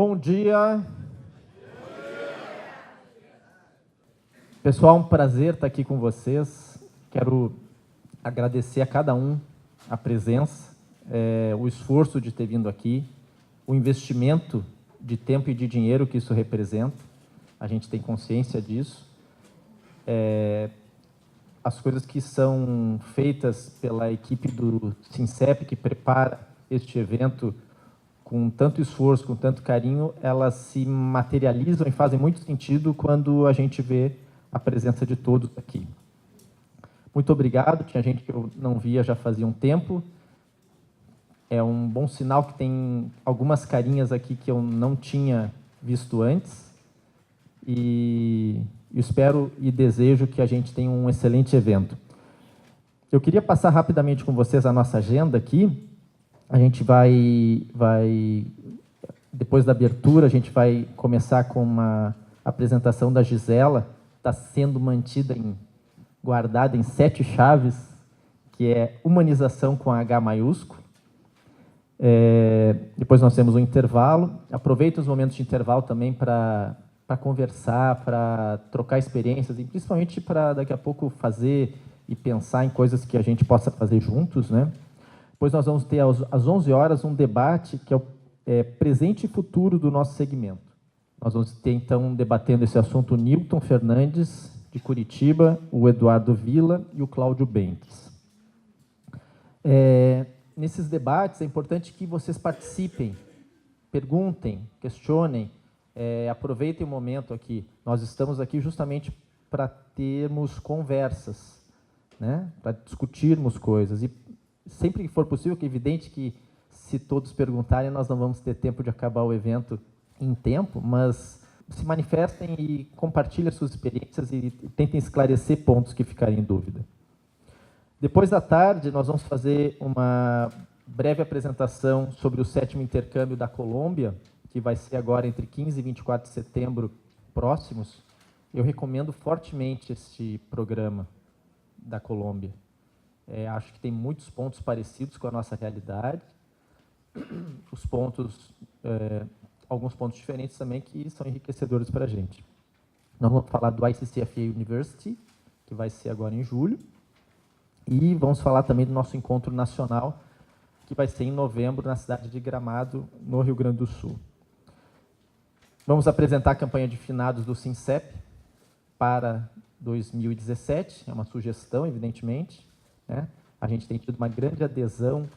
Bom dia. Pessoal, um prazer estar aqui com vocês. Quero agradecer a cada um a presença, o esforço de ter vindo aqui, o investimento de tempo e de dinheiro que isso representa. A gente tem consciência disso. As coisas que são feitas pela equipe do SINCEP, que prepara este evento com tanto esforço, com tanto carinho, elas se materializam e fazem muito sentido quando a gente vê a presença de todos aqui. Muito obrigado, tinha gente que eu não via já fazia um tempo. É um bom sinal que tem algumas carinhas aqui que eu não tinha visto antes. E espero e desejo que a gente tenha um excelente evento. Eu queria passar rapidamente com vocês a nossa agenda aqui. A gente vai depois da abertura, a gente vai começar com uma apresentação da Gisela, está sendo guardada em 7 chaves, que é humanização com H maiúsculo. Depois nós temos um intervalo. Aproveita os momentos de intervalo também para conversar, para trocar experiências e principalmente para daqui a pouco fazer e pensar em coisas que a gente possa fazer juntos, né? Depois nós vamos ter às 11 horas um debate que é presente e futuro do nosso segmento. Nós vamos ter então debatendo esse assunto o Nilton Fernandes de Curitiba, o Eduardo Villa e o Cláudio Bentes. Nesses debates é importante que vocês participem, perguntem, questionem. Aproveitem o momento aqui. Nós estamos aqui justamente para termos conversas, né? Para discutirmos coisas. E sempre que for possível, que é evidente que se todos perguntarem, nós não vamos ter tempo de acabar o evento em tempo, mas se manifestem e compartilhem suas experiências e tentem esclarecer pontos que ficarem em dúvida. Depois da tarde, nós vamos fazer uma breve apresentação sobre o 7º intercâmbio da Colômbia, que vai ser agora entre 15 e 24 de setembro próximos. Eu recomendo fortemente este programa da Colômbia. Acho que tem muitos pontos parecidos com a nossa realidade. Alguns pontos diferentes também que são enriquecedores para a gente. Nós vamos falar do ICCFA University, que vai ser agora em julho. E vamos falar também do nosso encontro nacional, que vai ser em novembro na cidade de Gramado, no Rio Grande do Sul. Vamos apresentar a campanha de finados do SINCEP para 2017, é uma sugestão, evidentemente, né? A gente tem tido uma grande adesão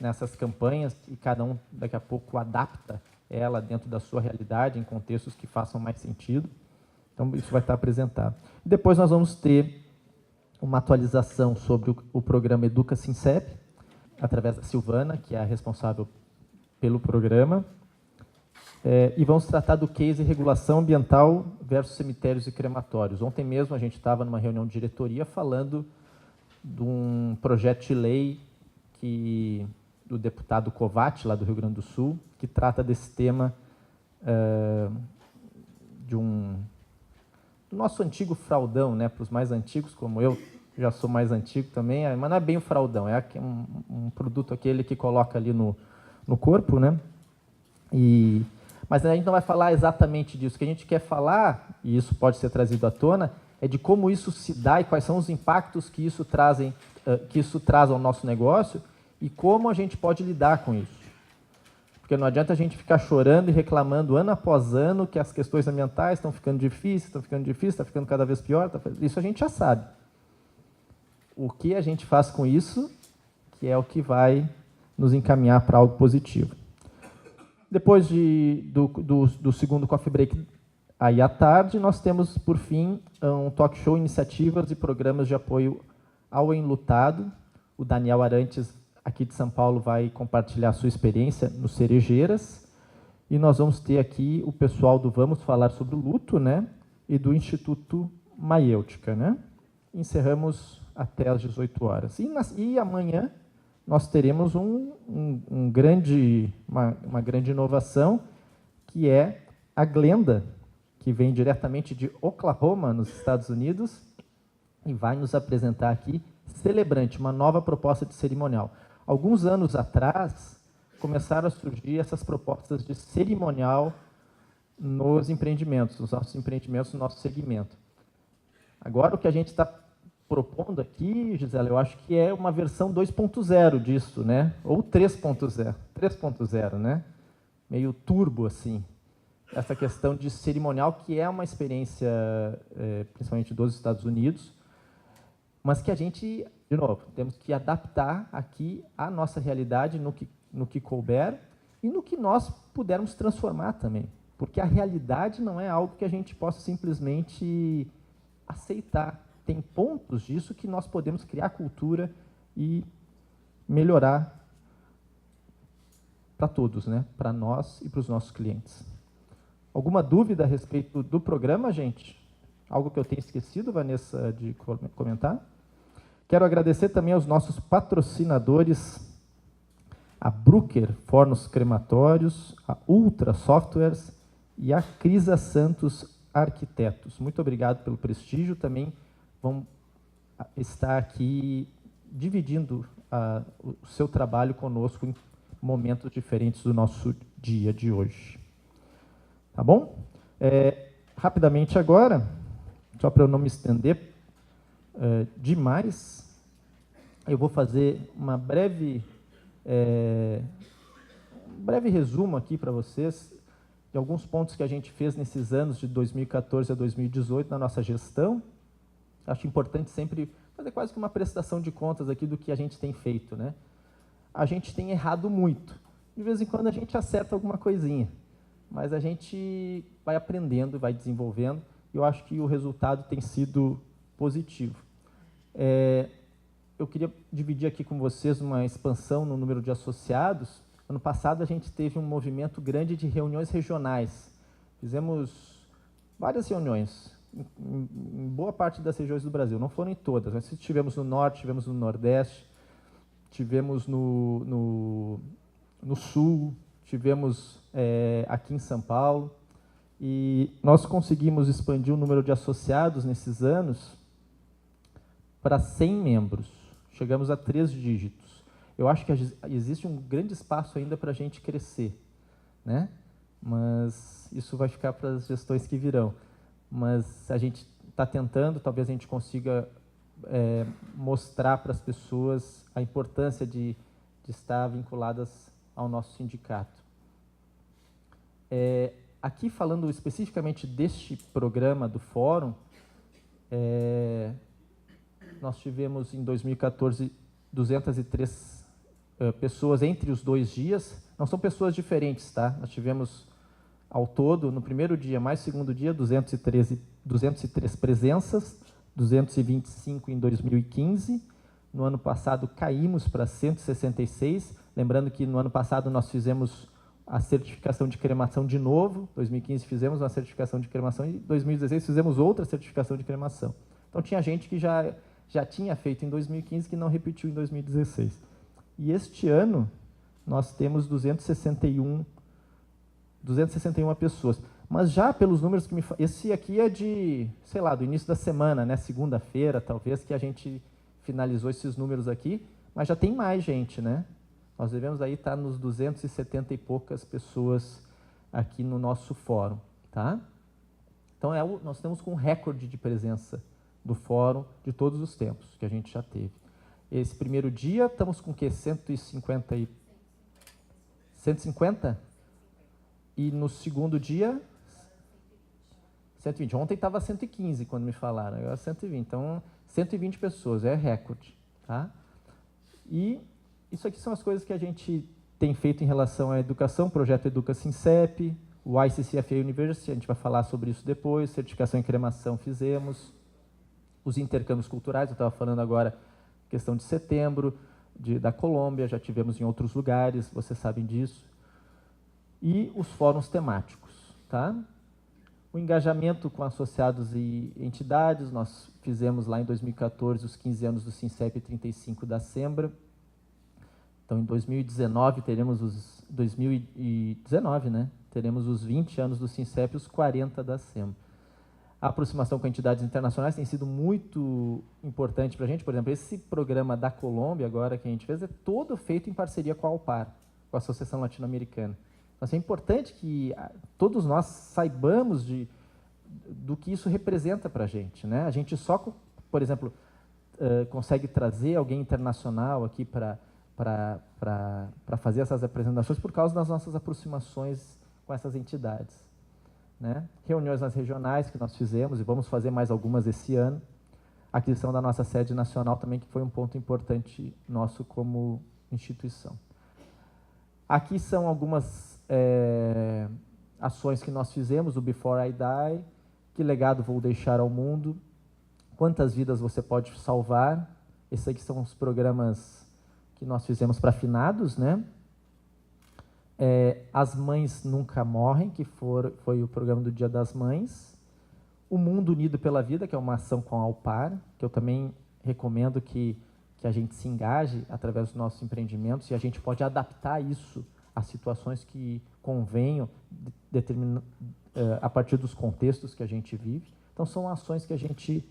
nessas campanhas e cada um, daqui a pouco, adapta ela dentro da sua realidade, em contextos que façam mais sentido. Então, isso vai estar apresentado. Depois nós vamos ter uma atualização sobre o programa Educa SINCEP, através da Silvana, que é a responsável pelo programa. E vamos tratar do case Regulação Ambiental versus Cemitérios e Crematórios. Ontem mesmo a gente estava numa reunião de diretoria falando de um projeto de lei do deputado Covatti, lá do Rio Grande do Sul, que trata desse tema do nosso antigo fraldão, né, para os mais antigos, como eu já sou mais antigo também, mas não é bem o fraldão, é um produto aquele que coloca ali no corpo, né? Mas a gente não vai falar exatamente disso. O que a gente quer falar, e isso pode ser trazido à tona, é de como isso se dá e quais são os impactos que isso traz ao nosso negócio e como a gente pode lidar com isso. Porque não adianta a gente ficar chorando e reclamando ano após ano que as questões ambientais estão ficando difíceis, está ficando cada vez pior. Isso a gente já sabe. O que a gente faz com isso, que é o que vai nos encaminhar para algo positivo. Depois do segundo coffee break, aí à tarde, nós temos, por fim, um talk show, iniciativas e programas de apoio ao enlutado. O Daniel Arantes, aqui de São Paulo, vai compartilhar a sua experiência no Cerejeiras. E nós vamos ter aqui o pessoal do Vamos Falar sobre o Luto, né? E do Instituto Maiêutica, né? Encerramos até às 18 horas. E amanhã nós teremos uma grande inovação, que é a Glenda, que vem diretamente de Oklahoma, nos Estados Unidos, e vai nos apresentar aqui, Celebrante, uma nova proposta de cerimonial. Alguns anos atrás, começaram a surgir essas propostas de cerimonial nos empreendimentos, nos nossos empreendimentos, no nosso segmento. Agora, o que a gente está propondo aqui, Gisela, eu acho que é uma versão 2.0 disso, né? Ou 3.0, 3.0, né? Meio turbo, assim. Essa questão de cerimonial, que é uma experiência, principalmente dos Estados Unidos, mas que a gente, de novo, temos que adaptar aqui a nossa realidade no que couber e no que nós pudermos transformar também. Porque a realidade não é algo que a gente possa simplesmente aceitar. Tem pontos disso que nós podemos criar cultura e melhorar para todos, né? Para nós e para os nossos clientes. Alguma dúvida a respeito do programa, gente? Algo que eu tenha esquecido, Vanessa, de comentar? Quero agradecer também aos nossos patrocinadores, a Brucker Fornos Crematórios, a Ultra Softwares e a Crisa Santos Arquitetos. Muito obrigado pelo prestígio. Também vão estar aqui dividindo o seu trabalho conosco em momentos diferentes do nosso dia de hoje. Tá bom? Rapidamente agora, só para eu não me estender demais, eu vou fazer um breve resumo aqui para vocês de alguns pontos que a gente fez nesses anos de 2014 a 2018 na nossa gestão. Acho importante sempre fazer quase que uma prestação de contas aqui do que a gente tem feito, né? A gente tem errado muito. De vez em quando a gente acerta alguma coisinha, mas a gente vai aprendendo, vai desenvolvendo, e eu acho que o resultado tem sido positivo. Eu queria dividir aqui com vocês uma expansão no número de associados. Ano passado, a gente teve um movimento grande de reuniões regionais. Fizemos várias reuniões em boa parte das regiões do Brasil. Não foram em todas, mas tivemos no Norte, tivemos no Nordeste, tivemos no Sul, tivemos aqui em São Paulo. E nós conseguimos expandir o número de associados nesses anos para 100 membros. Chegamos a 3 dígitos. Eu acho que existe um grande espaço ainda para a gente crescer, né? Mas isso vai ficar para as gestões que virão. Mas a gente está tentando, talvez a gente consiga mostrar para as pessoas a importância de estar vinculadas ao nosso sindicato. Aqui, falando especificamente deste programa do Fórum, nós tivemos em 2014 203 pessoas entre os 2 dias. Não são pessoas diferentes, tá? Nós tivemos, ao todo, no primeiro dia mais segundo dia, 203 presenças, 225 em 2015. No ano passado, caímos para 166. Lembrando que no ano passado nós fizemos a certificação de cremação de novo. Em 2015 fizemos uma certificação de cremação e em 2016 fizemos outra certificação de cremação. Então, tinha gente que já tinha feito em 2015 que não repetiu em 2016. E este ano, nós temos 261 pessoas. Mas já pelos números que me... Esse aqui é de, sei lá, do início da semana, né? Segunda-feira, talvez, que a gente finalizou esses números aqui. Mas já tem mais gente, né? Nós devemos aí estar nos 270 e poucas pessoas aqui no nosso fórum, tá? Então, nós temos com um recorde de presença do fórum de todos os tempos que a gente já teve. Esse primeiro dia, estamos com o quê? 150? E no segundo dia, 120. Ontem estava 115 quando me falaram, agora 120. Então, 120 pessoas, é recorde. Tá? E isso aqui são as coisas que a gente tem feito em relação à educação, projeto Educa Sincep, o ICCFA University, a gente vai falar sobre isso depois, certificação em cremação fizemos, os intercâmbios culturais, eu estava falando agora, questão de setembro, da Colômbia, já tivemos em outros lugares, vocês sabem disso. E os fóruns temáticos. Tá? O engajamento com associados e entidades, nós fizemos lá em 2014 os 15 anos do Sincep e 35 da Sembra. Então, em 2019, teremos os... 2019, né? Teremos os 20 anos do Sincep e os 40 da Sembra. A aproximação com entidades internacionais tem sido muito importante para a gente. Por exemplo, esse programa da Colômbia, agora que a gente fez, é todo feito em parceria com a Alpar. com a Associação Latino-Americana. Então, assim, é importante que todos nós saibamos do que isso representa para a gente, né? A gente só, por exemplo, consegue trazer alguém internacional aqui para fazer essas apresentações por causa das nossas aproximações com essas entidades, né? Reuniões nas regionais que nós fizemos, e vamos fazer mais algumas esse ano. A aquisição da nossa sede nacional também, que foi um ponto importante nosso como instituição. Aqui são algumas ações que nós fizemos, o Before I Die, que legado vou deixar ao mundo, quantas vidas você pode salvar, esses aqui são os programas que nós fizemos para finados, né? As Mães Nunca Morrem, que foi o programa do Dia das Mães, o Mundo Unido pela Vida, que é uma ação com a Alpar, que eu também recomendo que a gente se engaje através dos nossos empreendimentos, e a gente pode adaptar isso a situações que convenham, a partir dos contextos que a gente vive. Então, são ações que a gente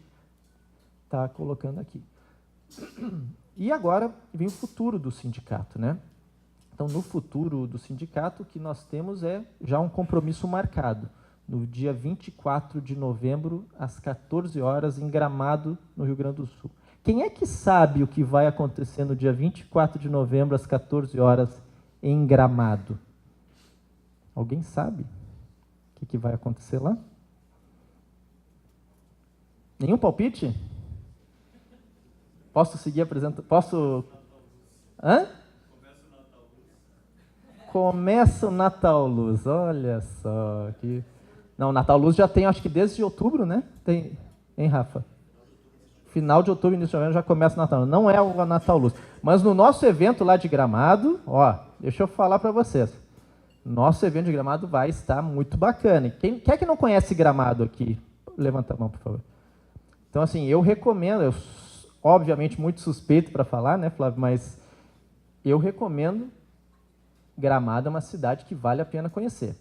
está colocando aqui. E agora vem o futuro do sindicato, né? Então, no futuro do sindicato, o que nós temos é já um compromisso marcado, no dia 24 de novembro, às 14 horas, em Gramado, no Rio Grande do Sul. Quem é que sabe o que vai acontecer no dia 24 de novembro, às 14 horas, em Gramado? Alguém sabe o que vai acontecer lá? Nenhum palpite? Posso seguir apresentando? Posso? Hã? Começa o Natal Luz, olha só. Não, Natal Luz já tem, acho que desde outubro, né? Tem, hein, Rafa? Final de outubro, início de novembro, já começa o Natal. Não é o Natal Luz. Mas no nosso evento lá de Gramado, ó, deixa eu falar para vocês. Nosso evento de Gramado vai estar muito bacana. Quem é que não conhece Gramado aqui? Levanta a mão, por favor. Então, assim, eu recomendo, obviamente muito suspeito para falar, né, Flávio, mas eu recomendo. Gramado é uma cidade que vale a pena conhecer.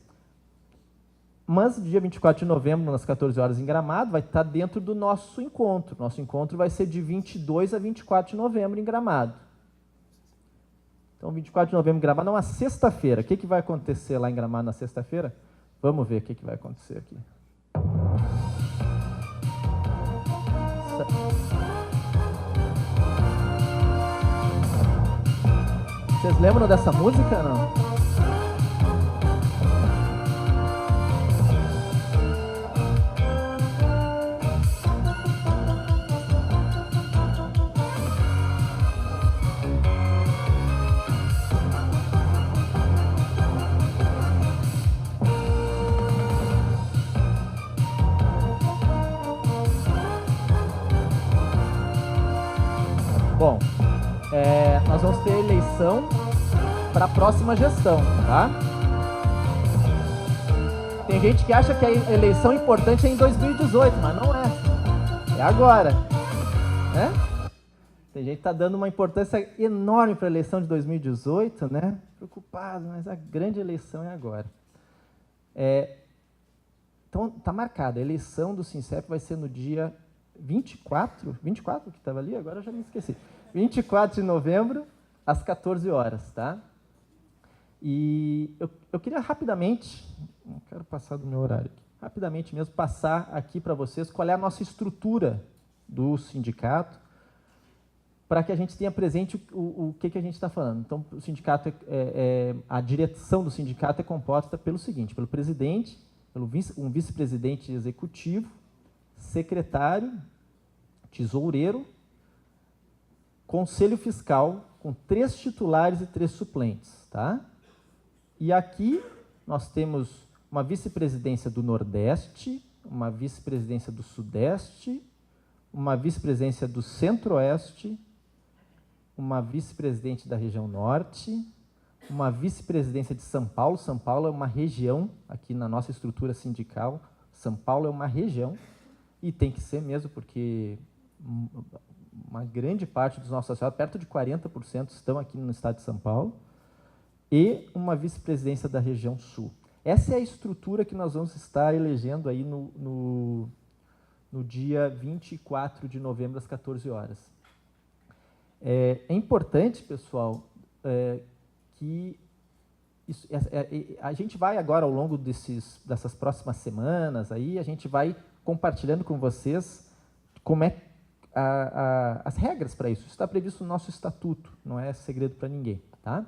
Mas, dia 24 de novembro, nas 14 horas em Gramado, vai estar dentro do nosso encontro. Nosso encontro vai ser de 22 a 24 de novembro em Gramado. Então, 24 de novembro em Gramado é uma sexta-feira. O que vai acontecer lá em Gramado na sexta-feira? Vamos ver o que vai acontecer aqui. Vocês lembram dessa música, não? Bom, nós vamos ter eleição para a próxima gestão, tá? Tem gente que acha que a eleição importante é em 2018, mas não é. É agora, né? Tem gente que está dando uma importância enorme para a eleição de 2018, né? Preocupado, mas a grande eleição é agora. Então, está marcada. A eleição do SINCEP vai ser no dia 24 que estava ali? Agora eu já me esqueci. 24 de novembro, às 14 horas, tá? E eu queria rapidamente, não quero passar do meu horário aqui, rapidamente mesmo, passar aqui para vocês qual é a nossa estrutura do sindicato, para que a gente tenha presente o que a gente está falando. Então, o sindicato, a direção do sindicato é composta pelo seguinte, pelo presidente, um vice-presidente executivo, secretário, tesoureiro, conselho fiscal, com 3 titulares e 3 suplentes, tá? E aqui nós temos uma vice-presidência do Nordeste, uma vice-presidência do Sudeste, uma vice-presidência do Centro-Oeste, uma vice-presidente da região Norte, uma vice-presidência de São Paulo. São Paulo é uma região, aqui na nossa estrutura sindical, São Paulo é uma região, e tem que ser mesmo, porque uma grande parte dos nossos associados, perto de 40%, estão aqui no estado de São Paulo, e uma vice-presidência da região Sul. Essa é a estrutura que nós vamos estar elegendo aí no dia 24 de novembro, às 14 horas. É importante, pessoal, que a gente vai agora, ao longo dessas próximas semanas, aí, a gente vai compartilhando com vocês como é as regras para isso. Isso está previsto no nosso estatuto, não é segredo para ninguém, tá?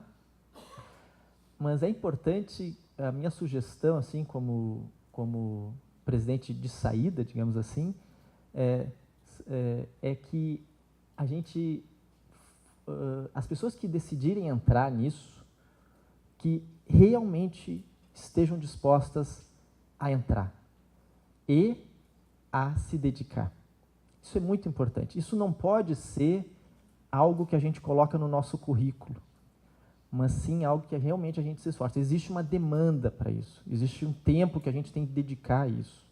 Mas é importante, a minha sugestão, assim, como presidente de saída, digamos assim, é que a gente, as pessoas que decidirem entrar nisso, que realmente estejam dispostas a entrar e a se dedicar. Isso é muito importante. Isso não pode ser algo que a gente coloca no nosso currículo, mas sim algo que realmente a gente se esforça. Existe uma demanda para isso, existe um tempo que a gente tem que dedicar a isso.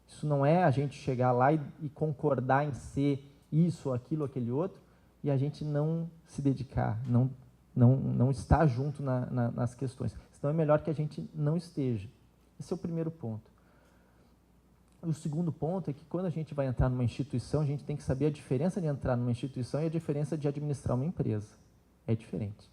Isso não é a gente chegar lá e concordar em ser isso, aquilo, aquele outro, e a gente não se dedicar, não estar junto nas questões. Então, é melhor que a gente não esteja. Esse é o primeiro ponto. O segundo ponto é que, quando a gente vai entrar numa instituição, a gente tem que saber a diferença de entrar numa instituição e a diferença de administrar uma empresa. É diferente.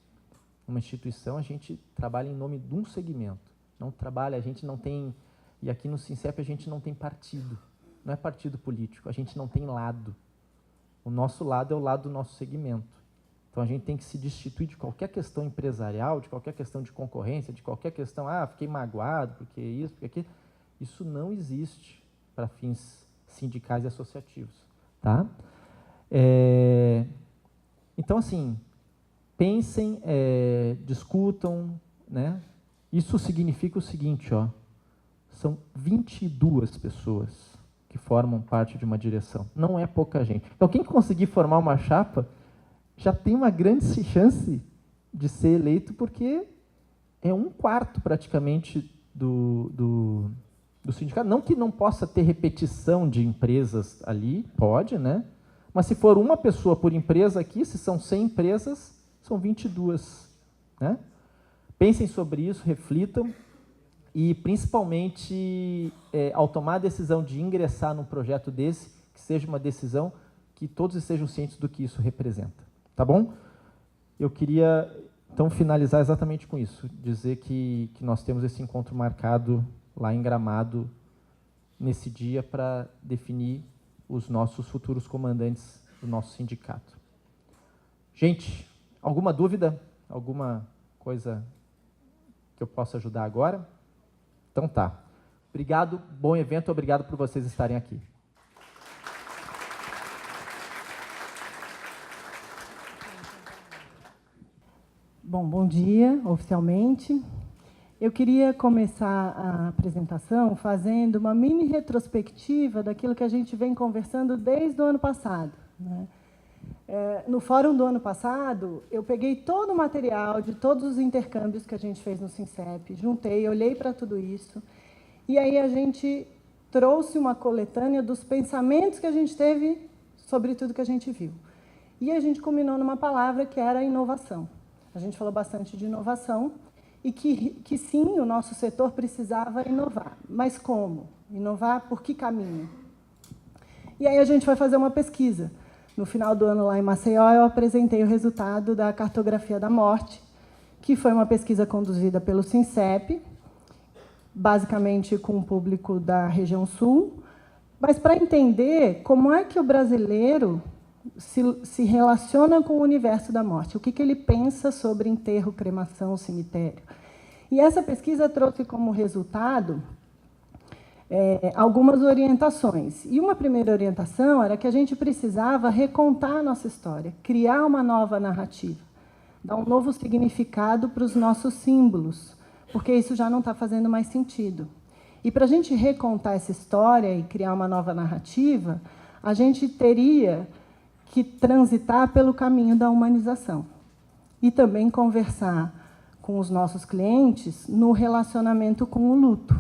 Numa instituição, a gente trabalha em nome de um segmento. Não trabalha, a gente não tem... E aqui no Sincep a gente não tem partido. Não é partido político, a gente não tem lado. O nosso lado é o lado do nosso segmento. Então, a gente tem que se destituir de qualquer questão empresarial, de qualquer questão de concorrência, de qualquer questão, fiquei magoado, porque isso, porque aquilo. Isso não existe para fins sindicais e associativos. Tá? Então, assim, pensem, discutam, né? Isso significa o seguinte, são 22 pessoas que formam parte de uma direção. Não é pouca gente. Então, quem conseguir formar uma chapa já tem uma grande chance de ser eleito, porque é 1/4 praticamente do sindicato. Não que não possa ter repetição de empresas ali, pode, né? Mas se for uma pessoa por empresa aqui, se são 100 empresas, são 22. Né? Pensem sobre isso, reflitam, e principalmente, ao tomar a decisão de ingressar num projeto desse, que seja uma decisão que todos estejam cientes do que isso representa. Tá bom? Eu queria, então, finalizar exatamente com isso, dizer que nós temos esse encontro marcado lá em Gramado, nesse dia, para definir os nossos futuros comandantes do nosso sindicato. Gente, alguma dúvida? Alguma coisa que eu possa ajudar agora? Então tá. Obrigado, bom evento, obrigado por vocês estarem aqui. Bom dia, oficialmente. Eu queria começar a apresentação fazendo uma mini retrospectiva daquilo que a gente vem conversando desde o ano passado. Né? No fórum do ano passado, eu peguei todo o material de todos os intercâmbios que a gente fez no Sincep, juntei, olhei para tudo isso, e aí a gente trouxe uma coletânea dos pensamentos que a gente teve sobre tudo que a gente viu. E a gente culminou numa palavra que era inovação. A gente falou bastante de inovação e que sim, o nosso setor precisava inovar. Mas como? Inovar por que caminho? E aí a gente foi fazer uma pesquisa. No final do ano, lá em Maceió, eu apresentei o resultado da cartografia da morte, que foi uma pesquisa conduzida pelo Sincep, basicamente com o público da região sul, mas para entender como é que o brasileiro se relaciona com o universo da morte, o que ele pensa sobre enterro, cremação, cemitério. E essa pesquisa trouxe como resultado algumas orientações. E uma primeira orientação era que a gente precisava recontar a nossa história, criar uma nova narrativa, dar um novo significado para os nossos símbolos, porque isso já não está fazendo mais sentido. E para a gente recontar essa história e criar uma nova narrativa, a gente teria que transitar pelo caminho da humanização e também conversar com os nossos clientes no relacionamento com o luto.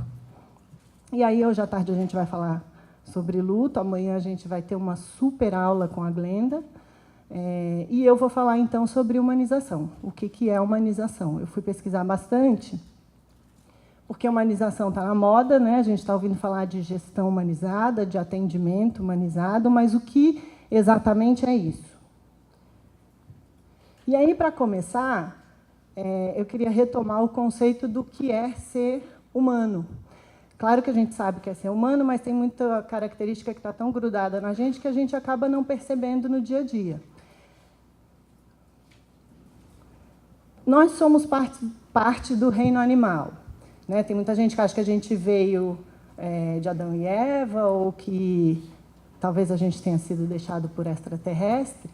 E aí, hoje à tarde, a gente vai falar sobre luto, amanhã a gente vai ter uma super aula com a Glenda, e eu vou falar, então, sobre humanização. O que é humanização? Eu fui pesquisar bastante, porque a humanização está na moda, né? A gente está ouvindo falar de gestão humanizada, de atendimento humanizado, mas o que exatamente é isso? E aí, para começar, eu queria retomar o conceito do que é ser humano. Claro que a gente sabe que é ser humano, mas tem muita característica que está tão grudada na gente que a gente acaba não percebendo no dia a dia. Nós somos parte do reino animal, né? Tem muita gente que acha que a gente veio de Adão e Eva, ou que talvez a gente tenha sido deixado por extraterrestre,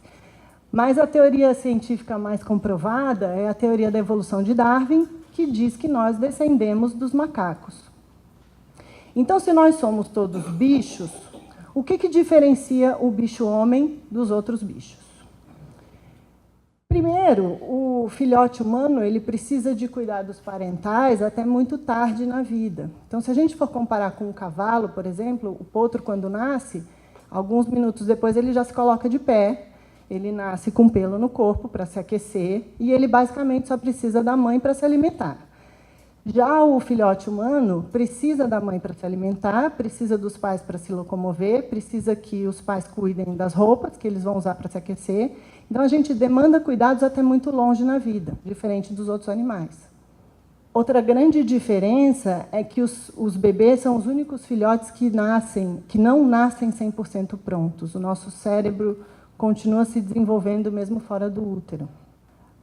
mas a teoria científica mais comprovada é a teoria da evolução de Darwin, que diz que nós descendemos dos macacos. Então, se nós somos todos bichos, o que diferencia o bicho-homem dos outros bichos? Primeiro, o filhote humano ele precisa de cuidados parentais até muito tarde na vida. Então, se a gente for comparar com um cavalo, por exemplo, o potro, quando nasce, alguns minutos depois ele já se coloca de pé, ele nasce com pelo no corpo para se aquecer e ele basicamente só precisa da mãe para se alimentar. Já o filhote humano precisa da mãe para se alimentar, precisa dos pais para se locomover, precisa que os pais cuidem das roupas que eles vão usar para se aquecer. Então, a gente demanda cuidados até muito longe na vida, diferente dos outros animais. Outra grande diferença é que os bebês são os únicos filhotes que não nascem 100% prontos. O nosso cérebro continua se desenvolvendo mesmo fora do útero.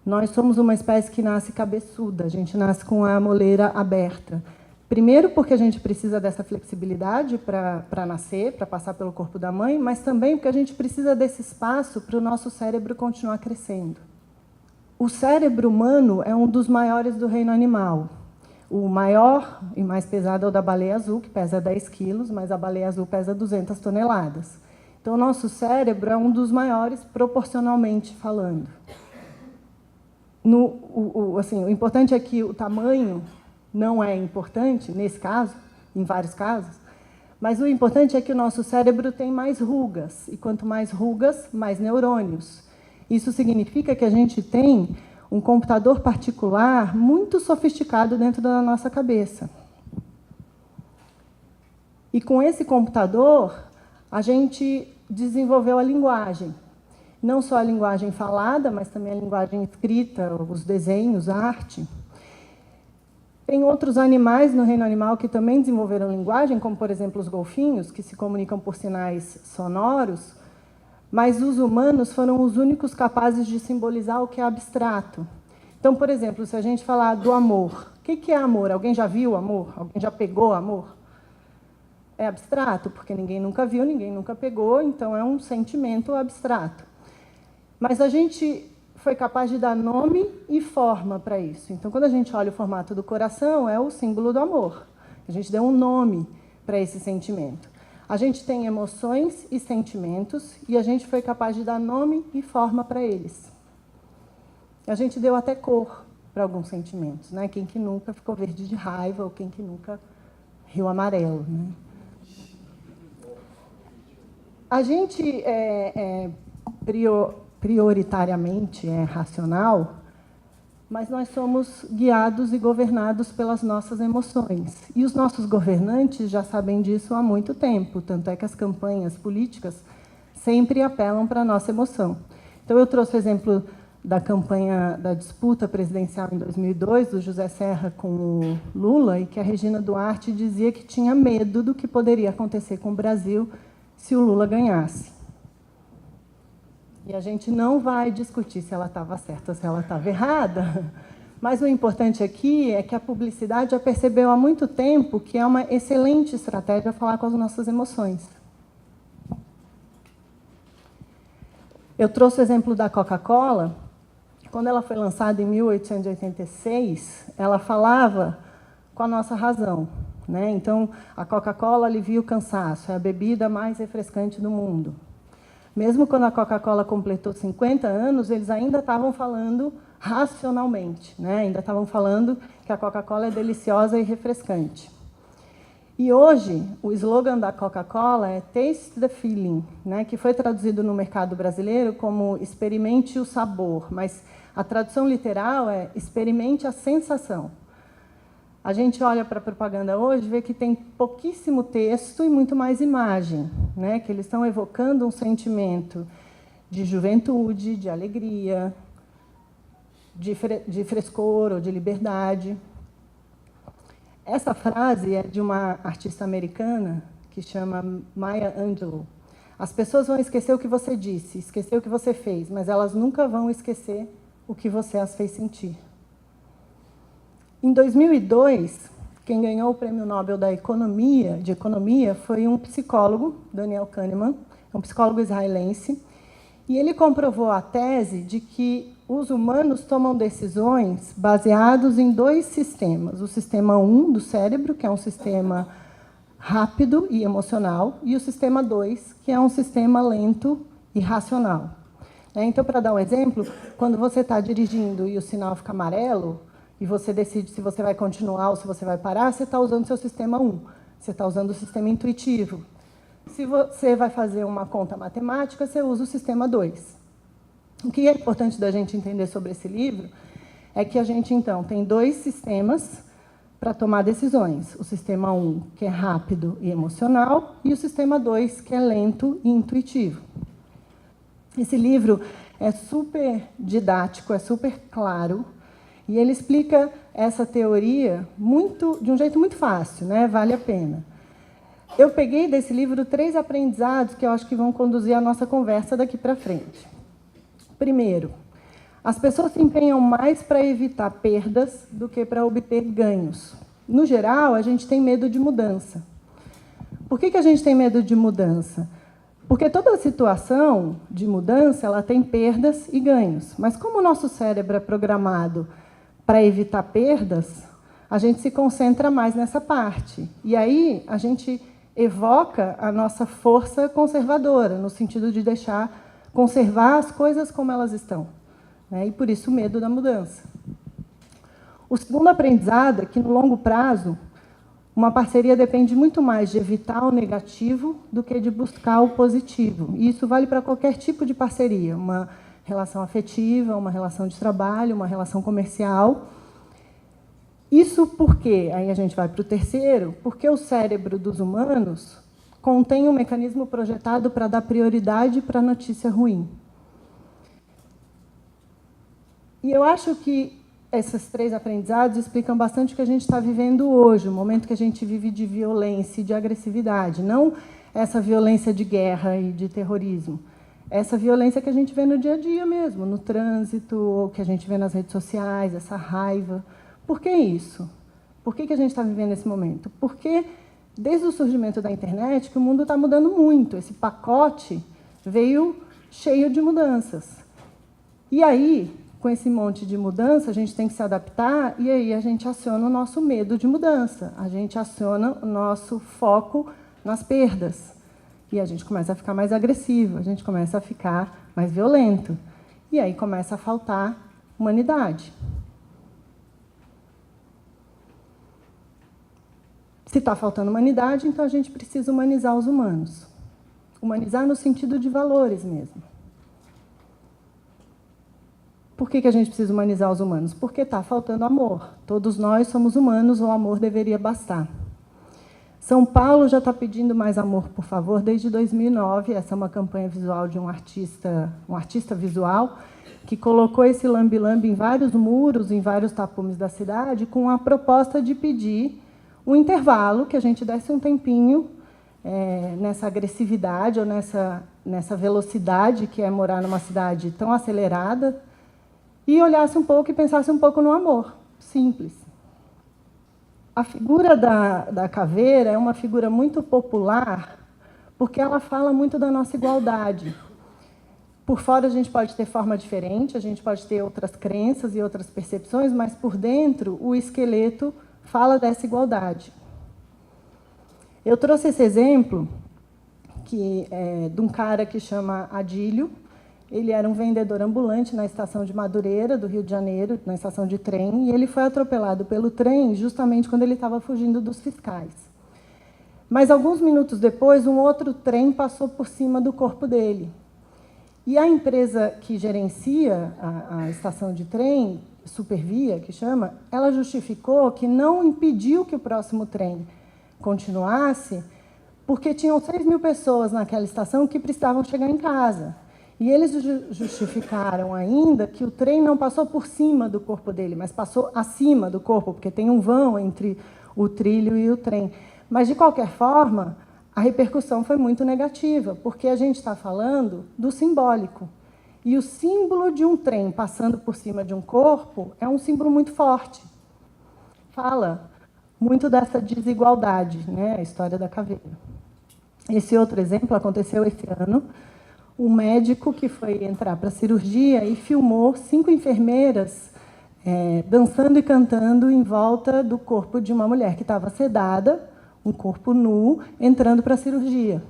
Nós somos uma espécie que nasce cabeçuda, a gente nasce com a moleira aberta. Primeiro porque a gente precisa dessa flexibilidade para nascer, para passar pelo corpo da mãe, mas também porque a gente precisa desse espaço para o nosso cérebro continuar crescendo. O cérebro humano é um dos maiores do reino animal. O maior e mais pesado é o da baleia azul, que pesa 10 quilos, mas a baleia azul pesa 200 toneladas. Então, o nosso cérebro é um dos maiores proporcionalmente falando. O importante é que o tamanho não é importante, nesse caso, em vários casos, mas o importante é que o nosso cérebro tem mais rugas, e quanto mais rugas, mais neurônios. Isso significa que a gente tem um computador particular muito sofisticado dentro da nossa cabeça. E com esse computador, a gente desenvolveu a linguagem. Não só a linguagem falada, mas também a linguagem escrita, os desenhos, a arte. Tem outros animais no reino animal que também desenvolveram linguagem, como, por exemplo, os golfinhos, que se comunicam por sinais sonoros, mas os humanos foram os únicos capazes de simbolizar o que é abstrato. Então, por exemplo, se a gente falar do amor, o que é amor? Alguém já viu amor? Alguém já pegou amor? É abstrato, porque ninguém nunca viu, ninguém nunca pegou, então é um sentimento abstrato. Mas a gente foi capaz de dar nome e forma para isso. Então, quando a gente olha o formato do coração, é o símbolo do amor. A gente deu um nome para esse sentimento. A gente tem emoções e sentimentos, e a gente foi capaz de dar nome e forma para eles. A gente deu até cor para alguns sentimentos, né? Quem que nunca ficou verde de raiva, ou quem que nunca riu amarelo, né? A gente prioritariamente é racional, mas nós somos guiados e governados pelas nossas emoções. E os nossos governantes já sabem disso há muito tempo, tanto é que as campanhas políticas sempre apelam para a nossa emoção. Então, eu trouxe o exemplo da campanha da disputa presidencial em 2002, do José Serra com o Lula, e que a Regina Duarte dizia que tinha medo do que poderia acontecer com o Brasil se o Lula ganhasse. E a gente não vai discutir se ela estava certa ou se ela estava errada, mas o importante aqui é que a publicidade já percebeu há muito tempo que é uma excelente estratégia falar com as nossas emoções. Eu trouxe o exemplo da Coca-Cola. Quando ela foi lançada em 1886, ela falava com a nossa razão, né? Então, a Coca-Cola alivia o cansaço, é a bebida mais refrescante do mundo. Mesmo quando a Coca-Cola completou 50 anos, eles ainda estavam falando racionalmente, né? Ainda estavam falando que a Coca-Cola é deliciosa e refrescante. E hoje, o slogan da Coca-Cola é Taste the Feeling, né? Que foi traduzido no mercado brasileiro como experimente o sabor, mas a tradução literal é experimente a sensação. A gente olha para a propaganda hoje e vê que tem pouquíssimo texto e muito mais imagem, né? Que eles estão evocando um sentimento de juventude, de alegria, de frescor ou de liberdade. Essa frase é de uma artista americana que chama Maya Angelou. As pessoas vão esquecer o que você disse, esquecer o que você fez, mas elas nunca vão esquecer o que você as fez sentir. Em 2002, quem ganhou o Prêmio Nobel de Economia foi um psicólogo, Daniel Kahneman, um psicólogo israelense, e ele comprovou a tese de que os humanos tomam decisões baseados em dois sistemas. O sistema 1 do cérebro, que é um sistema rápido e emocional, e o sistema 2, que é um sistema lento e racional. Então, para dar um exemplo, quando você está dirigindo e o sinal fica amarelo, e você decide se você vai continuar ou se você vai parar, você está usando o seu sistema 1, você está usando o sistema intuitivo. Se você vai fazer uma conta matemática, você usa o sistema 2. O que é importante da gente entender sobre esse livro é que a gente, então, tem dois sistemas para tomar decisões. O sistema 1, que é rápido e emocional, e o sistema 2, que é lento e intuitivo. Esse livro é super didático, é super claro, e ele explica essa teoria de um jeito muito fácil, né? Vale a pena. Eu peguei desse livro 3 aprendizados que eu acho que vão conduzir a nossa conversa daqui para frente. Primeiro, as pessoas se empenham mais para evitar perdas do que para obter ganhos. No geral, a gente tem medo de mudança. Por que a gente tem medo de mudança? Porque toda situação de mudança ela tem perdas e ganhos. Mas como o nosso cérebro é programado para evitar perdas, a gente se concentra mais nessa parte. E aí a gente evoca a nossa força conservadora, no sentido de conservar as coisas como elas estão. E por isso o medo da mudança. O segundo aprendizado é que, no longo prazo, uma parceria depende muito mais de evitar o negativo do que de buscar o positivo. E isso vale para qualquer tipo de parceria, uma relação afetiva, uma relação de trabalho, uma relação comercial. Isso porque, aí a gente vai para o terceiro, porque o cérebro dos humanos contém um mecanismo projetado para dar prioridade para a notícia ruim. E eu acho que esses 3 aprendizados explicam bastante o que a gente está vivendo hoje, o momento que a gente vive de violência e de agressividade, não essa violência de guerra e de terrorismo, essa violência que a gente vê no dia a dia mesmo, no trânsito, ou que a gente vê nas redes sociais, essa raiva. Por que isso? Por que a gente está vivendo esse momento? Porque, desde o surgimento da internet, que o mundo está mudando muito. Esse pacote veio cheio de mudanças. E aí, com esse monte de mudança, a gente tem que se adaptar, e aí a gente aciona o nosso medo de mudança. A gente aciona o nosso foco nas perdas. E a gente começa a ficar mais agressivo, a gente começa a ficar mais violento. E aí começa a faltar humanidade. Se está faltando humanidade, então a gente precisa humanizar os humanos. Humanizar no sentido de valores mesmo. Por que a gente precisa humanizar os humanos? Porque está faltando amor. Todos nós somos humanos, o amor deveria bastar. São Paulo já está pedindo mais amor, por favor, desde 2009. Essa é uma campanha visual de um artista visual, que colocou esse lambe-lambe em vários muros, em vários tapumes da cidade, com a proposta de pedir um intervalo, que a gente desse um tempinho nessa agressividade ou nessa velocidade que é morar numa cidade tão acelerada, e olhasse um pouco e pensasse um pouco no amor, simples. A figura da caveira é uma figura muito popular, porque ela fala muito da nossa igualdade. Por fora a gente pode ter forma diferente, a gente pode ter outras crenças e outras percepções, mas por dentro o esqueleto fala dessa igualdade. Eu trouxe esse exemplo de um cara que chama Adílio. Ele era um vendedor ambulante na estação de Madureira, do Rio de Janeiro, na estação de trem, e ele foi atropelado pelo trem justamente quando ele estava fugindo dos fiscais. Mas, alguns minutos depois, um outro trem passou por cima do corpo dele. E a empresa que gerencia a estação de trem, Supervia, que chama, ela justificou que não impediu que o próximo trem continuasse, porque tinham 6.000 pessoas naquela estação que precisavam chegar em casa. E eles justificaram ainda que o trem não passou por cima do corpo dele, mas passou acima do corpo, porque tem um vão entre o trilho e o trem. Mas, de qualquer forma, a repercussão foi muito negativa, porque a gente está falando do simbólico. E o símbolo de um trem passando por cima de um corpo é um símbolo muito forte. Fala muito dessa desigualdade, né? A história da caveira. Esse outro exemplo aconteceu esse ano. Um médico que foi entrar para a cirurgia e filmou 5 enfermeiras dançando e cantando em volta do corpo de uma mulher que estava sedada, um corpo nu, entrando para a cirurgia.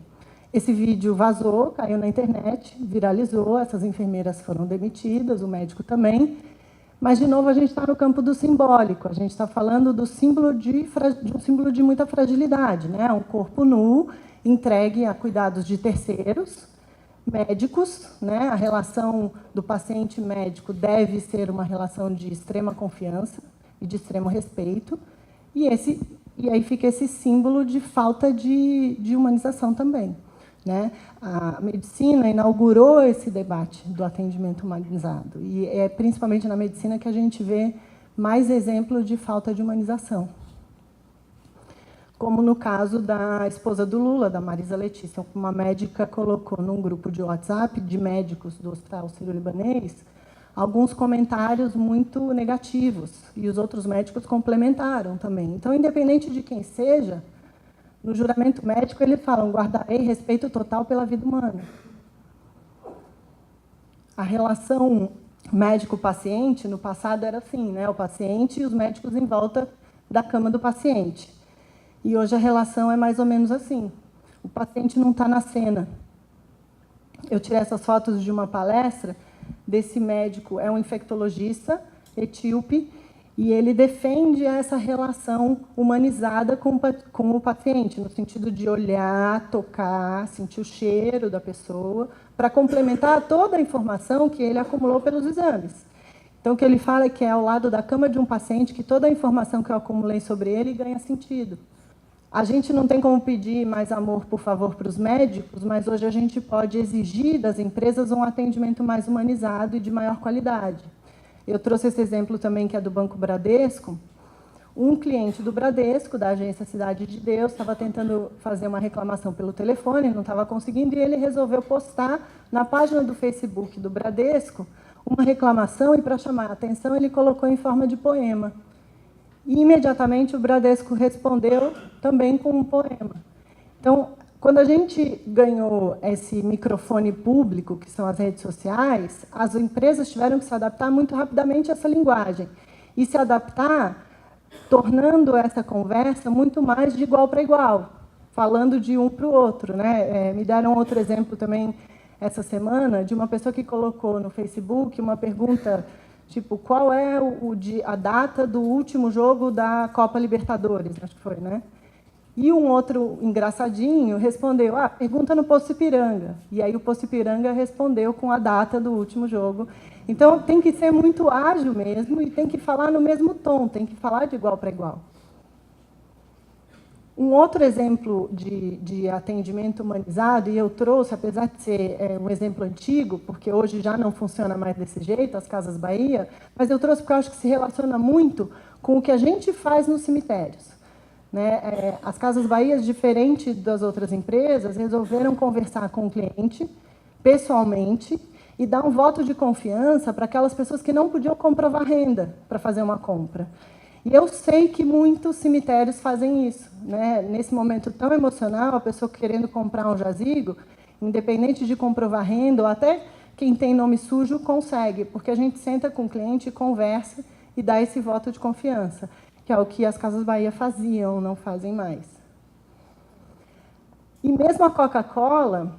Esse vídeo vazou, caiu na internet, viralizou, essas enfermeiras foram demitidas, o médico também. Mas, de novo, a gente está no campo do simbólico, a gente está falando do símbolo de um símbolo de muita fragilidade, né? Um corpo nu, entregue a cuidados de terceiros, médicos, né? A relação do paciente-médico deve ser uma relação de extrema confiança e de extremo respeito, e aí fica esse símbolo de falta de humanização também, né? A medicina inaugurou esse debate do atendimento humanizado, e é principalmente na medicina que a gente vê mais exemplos de falta de humanização. Como no caso da esposa do Lula, da Marisa Letícia, uma médica colocou num grupo de WhatsApp de médicos do Hospital Sírio-Libanês alguns comentários muito negativos, e os outros médicos complementaram também. Então, independente de quem seja, no juramento médico eles falam: guardarei respeito total pela vida humana. A relação médico-paciente, no passado, era assim, né? O paciente e os médicos em volta da cama do paciente. E hoje a relação é mais ou menos assim. O paciente não está na cena. Eu tirei essas fotos de uma palestra desse médico, é um infectologista etíope, e ele defende essa relação humanizada com o paciente, no sentido de olhar, tocar, sentir o cheiro da pessoa, para complementar toda a informação que ele acumulou pelos exames. Então, o que ele fala é que é ao lado da cama de um paciente que toda a informação que eu acumulei sobre ele ganha sentido. A gente não tem como pedir mais amor, por favor, para os médicos, mas hoje a gente pode exigir das empresas um atendimento mais humanizado e de maior qualidade. Eu trouxe esse exemplo também, que é do Banco Bradesco. Um cliente do Bradesco, da agência Cidade de Deus, estava tentando fazer uma reclamação pelo telefone, não estava conseguindo, e ele resolveu postar na página do Facebook do Bradesco uma reclamação, e, para chamar a atenção, ele colocou em forma de poema. E, imediatamente, o Bradesco respondeu também com um poema. Então, quando a gente ganhou esse microfone público, que são as redes sociais, as empresas tiveram que se adaptar muito rapidamente a essa linguagem. E se adaptar tornando essa conversa muito mais de igual para igual, falando de um para o outro, né? Me deram outro exemplo também essa semana, de uma pessoa que colocou no Facebook uma pergunta tipo: qual é a data do último jogo da Copa Libertadores? Acho que foi, né? E um outro engraçadinho respondeu: pergunta no Poço Ipiranga. E aí o Poço Ipiranga respondeu com a data do último jogo. Então, tem que ser muito ágil mesmo e tem que falar no mesmo tom, tem que falar de igual para igual. Um outro exemplo de atendimento humanizado, e eu trouxe, apesar de ser um exemplo antigo, porque hoje já não funciona mais desse jeito, as Casas Bahia, mas eu trouxe porque eu acho que se relaciona muito com o que a gente faz nos cemitérios. Né? As Casas Bahia, diferente das outras empresas, resolveram conversar com o cliente pessoalmente e dar um voto de confiança para aquelas pessoas que não podiam comprovar renda para fazer uma compra. E eu sei que muitos cemitérios fazem isso, né? Nesse momento tão emocional, a pessoa querendo comprar um jazigo, independente de comprovar renda, ou até quem tem nome sujo consegue, porque a gente senta com o cliente, conversa e dá esse voto de confiança, que é o que as Casas Bahia faziam, não fazem mais. E mesmo a Coca-Cola,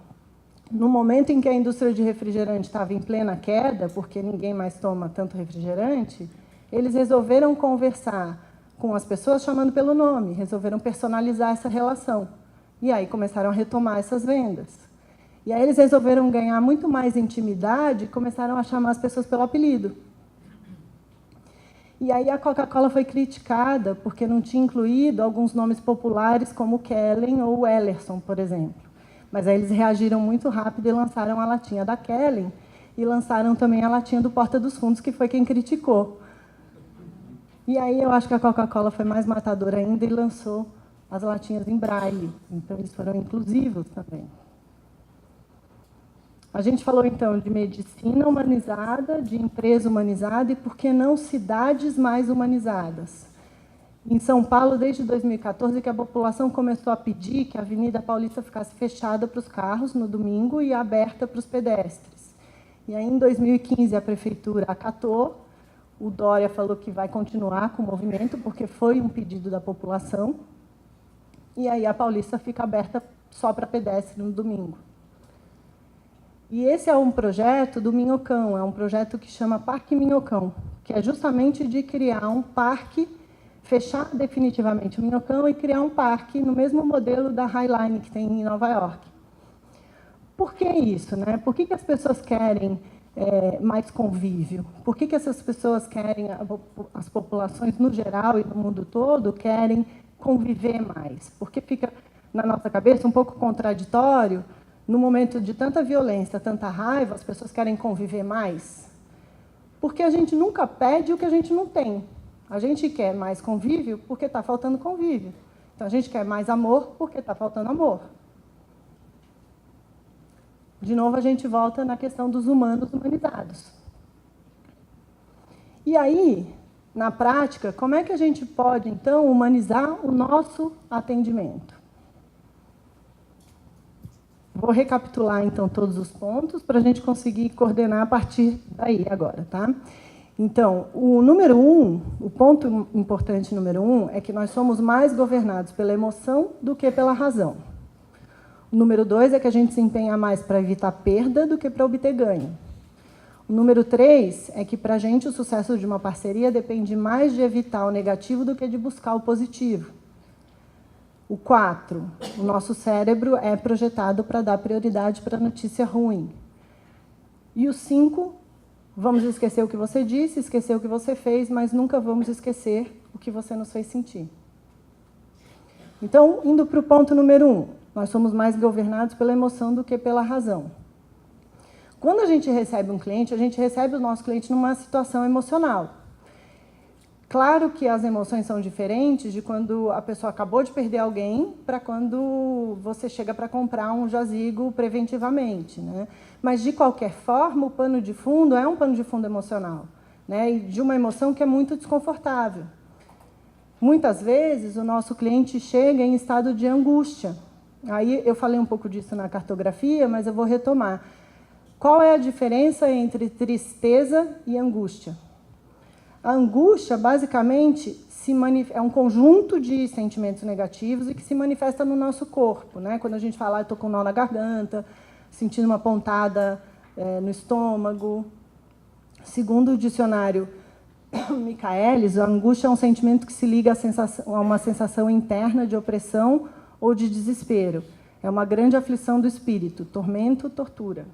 no momento em que a indústria de refrigerante estava em plena queda, porque ninguém mais toma tanto refrigerante, eles resolveram conversar com as pessoas chamando pelo nome, resolveram personalizar essa relação. E aí começaram a retomar essas vendas. E aí eles resolveram ganhar muito mais intimidade e começaram a chamar as pessoas pelo apelido. E aí a Coca-Cola foi criticada porque não tinha incluído alguns nomes populares como Kellen ou Ellerson, por exemplo. Mas aí eles reagiram muito rápido e lançaram a latinha da Kellen e lançaram também a latinha do Porta dos Fundos, que foi quem criticou. E aí eu acho que a Coca-Cola foi mais matadora ainda e lançou as latinhas em braille. Então, eles foram inclusivos também. A gente falou, então, de medicina humanizada, de empresa humanizada e, por que não, cidades mais humanizadas. Em São Paulo, desde 2014, que a população começou a pedir que a Avenida Paulista ficasse fechada para os carros no domingo e aberta para os pedestres. E aí, em 2015, a prefeitura acatou. O Dória falou que vai continuar com o movimento, porque foi um pedido da população. E aí a Paulista fica aberta só para pedestre no domingo. E esse é um projeto do Minhocão, é um projeto que chama Parque Minhocão, que é justamente de criar um parque, fechar definitivamente o Minhocão e criar um parque no mesmo modelo da Highline que tem em Nova York. Por que isso, né? Por que as pessoas querem mais convívio? Por que essas pessoas querem, as populações no geral e no mundo todo, querem conviver mais? Porque fica na nossa cabeça um pouco contraditório, no momento de tanta violência, tanta raiva, as pessoas querem conviver mais? Porque a gente nunca pede o que a gente não tem. A gente quer mais convívio porque está faltando convívio. Então, a gente quer mais amor porque está faltando amor. De novo, a gente volta na questão dos humanos humanizados. E aí, na prática, como é que a gente pode, então, humanizar o nosso atendimento? Vou recapitular, então, todos os pontos para a gente conseguir coordenar a partir daí agora, tá? Então, o ponto importante número 1 é que nós somos mais governados pela emoção do que pela razão. O número 2 é que a gente se empenha mais para evitar perda do que para obter ganho. O número 3 é que, para a gente, o sucesso de uma parceria depende mais de evitar o negativo do que de buscar o positivo. O 4, o nosso cérebro é projetado para dar prioridade para a notícia ruim. E o 5, vamos esquecer o que você disse, esquecer o que você fez, mas nunca vamos esquecer o que você nos fez sentir. Então, indo para o ponto número 1, nós somos mais governados pela emoção do que pela razão. Quando a gente recebe um cliente, a gente recebe o nosso cliente numa situação emocional. Claro que as emoções são diferentes de quando a pessoa acabou de perder alguém para quando você chega para comprar um jazigo preventivamente, né? Mas, de qualquer forma, o pano de fundo é um pano de fundo emocional, né? E de uma emoção que é muito desconfortável. Muitas vezes, o nosso cliente chega em estado de angústia. Aí eu falei um pouco disso na cartografia, mas eu vou retomar. Qual é a diferença entre tristeza e angústia? A angústia, basicamente, é um conjunto de sentimentos negativos e que se manifesta no nosso corpo, né? Quando a gente fala, estou com um nó na garganta, sentindo uma pontada no estômago. Segundo o dicionário Michaelis, a angústia é um sentimento que se liga a uma sensação interna de opressão ou de desespero. É uma grande aflição do espírito, tormento, tortura.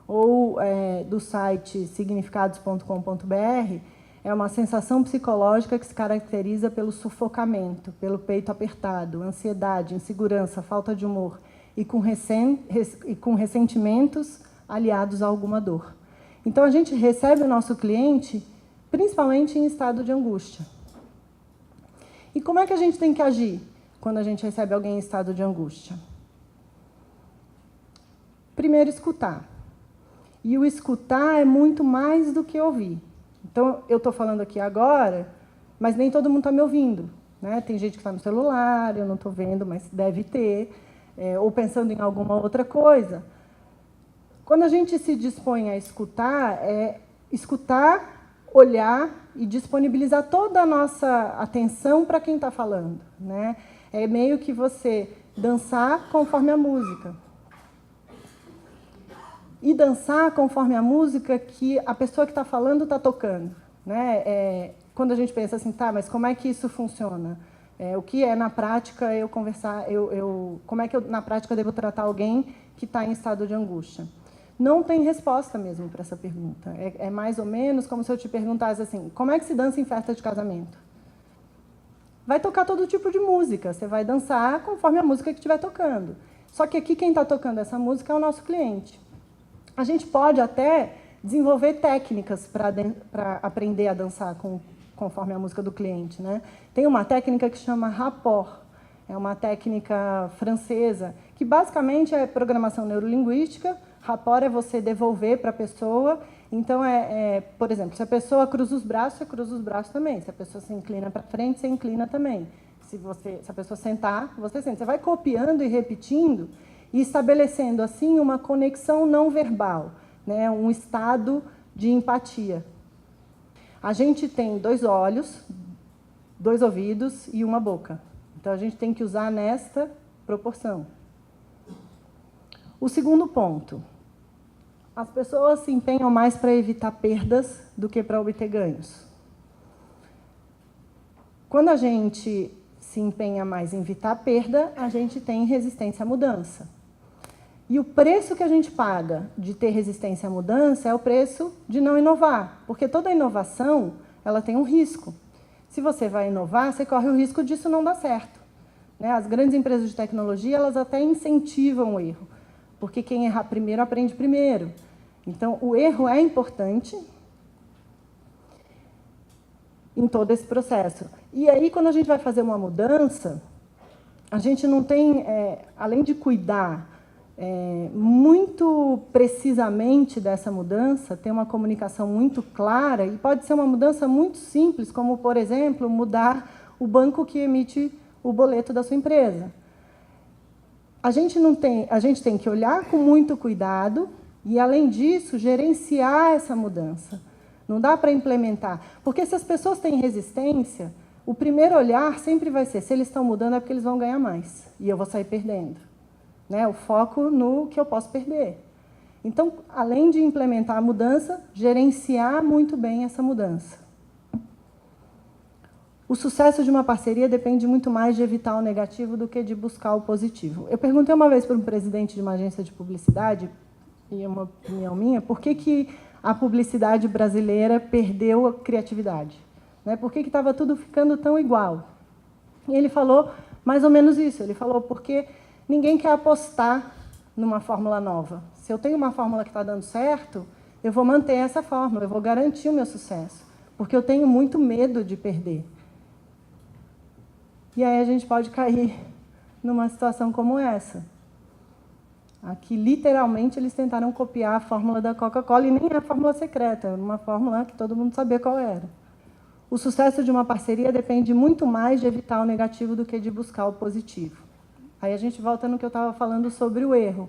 Ou, do site significados.com.br, é uma sensação psicológica que se caracteriza pelo sufocamento, pelo peito apertado, ansiedade, insegurança, falta de humor e com ressentimentos aliados a alguma dor. Então, a gente recebe o nosso cliente principalmente em estado de angústia. E como é que a gente tem que agir quando a gente recebe alguém em estado de angústia? Primeiro, escutar. E o escutar é muito mais do que ouvir. Então, eu estou falando aqui agora, mas nem todo mundo está me ouvindo, né? Tem gente que está no celular, eu não estou vendo, mas deve ter, ou pensando em alguma outra coisa. Quando a gente se dispõe a escutar, escutar, olhar e disponibilizar toda a nossa atenção para quem está falando, né? É meio que você dançar conforme a música. E dançar conforme a música que a pessoa que está falando está tocando, né? Quando a gente pensa assim, tá, mas como é que isso funciona? O que é, na prática, eu conversar, como é que eu, na prática, devo tratar alguém que está em estado de angústia? Não tem resposta mesmo para essa pergunta. É mais ou menos como se eu te perguntasse assim, como é que se dança em festa de casamento? Vai tocar todo tipo de música, você vai dançar conforme a música que estiver tocando. Só que aqui quem está tocando essa música é o nosso cliente. A gente pode até desenvolver técnicas para aprender a dançar conforme a música do cliente, né? Tem uma técnica que chama rapport, é uma técnica francesa, que basicamente é programação neurolinguística. Rapport é você devolver para a pessoa. Então, por exemplo, se a pessoa cruza os braços, você cruza os braços também. Se a pessoa se inclina para frente, você inclina também. Se a pessoa sentar, você senta. Você vai copiando e repetindo e estabelecendo, assim, uma conexão não verbal, né? Um estado de empatia. A gente tem 2 olhos, 2 ouvidos e uma boca. Então, a gente tem que usar nesta proporção. O segundo ponto. As pessoas se empenham mais para evitar perdas do que para obter ganhos. Quando a gente se empenha mais em evitar perda, a gente tem resistência à mudança. E o preço que a gente paga de ter resistência à mudança é o preço de não inovar, porque toda inovação ela tem um risco. Se você vai inovar, você corre o risco disso não dar certo, né? As grandes empresas de tecnologia elas até incentivam o erro, porque quem errar primeiro aprende primeiro. Então, o erro é importante em todo esse processo. E aí, quando a gente vai fazer uma mudança, a gente não tem, além de cuidar muito precisamente dessa mudança, ter uma comunicação muito clara, e pode ser uma mudança muito simples, como, por exemplo, mudar o banco que emite o boleto da sua empresa. A gente tem que olhar com muito cuidado e, além disso, gerenciar essa mudança. Não dá para implementar. Porque se as pessoas têm resistência, o primeiro olhar sempre vai ser, se eles estão mudando é porque eles vão ganhar mais, e eu vou sair perdendo. Né? O foco no que eu posso perder. Então, além de implementar a mudança, gerenciar muito bem essa mudança. O sucesso de uma parceria depende muito mais de evitar o negativo do que de buscar o positivo. Eu perguntei uma vez para um presidente de uma agência de publicidade, e é uma opinião minha, por que a publicidade brasileira perdeu a criatividade? Né? Por que estava tudo ficando tão igual? E ele falou mais ou menos isso. Ele falou, porque ninguém quer apostar numa fórmula nova. Se eu tenho uma fórmula que está dando certo, eu vou manter essa fórmula, eu vou garantir o meu sucesso, porque eu tenho muito medo de perder. E aí a gente pode cair numa situação como essa. Aqui, literalmente, eles tentaram copiar a fórmula da Coca-Cola, e nem é a fórmula secreta, era uma fórmula que todo mundo sabia qual era. O sucesso de uma parceria depende muito mais de evitar o negativo do que de buscar o positivo. Aí a gente volta no que eu estava falando sobre o erro.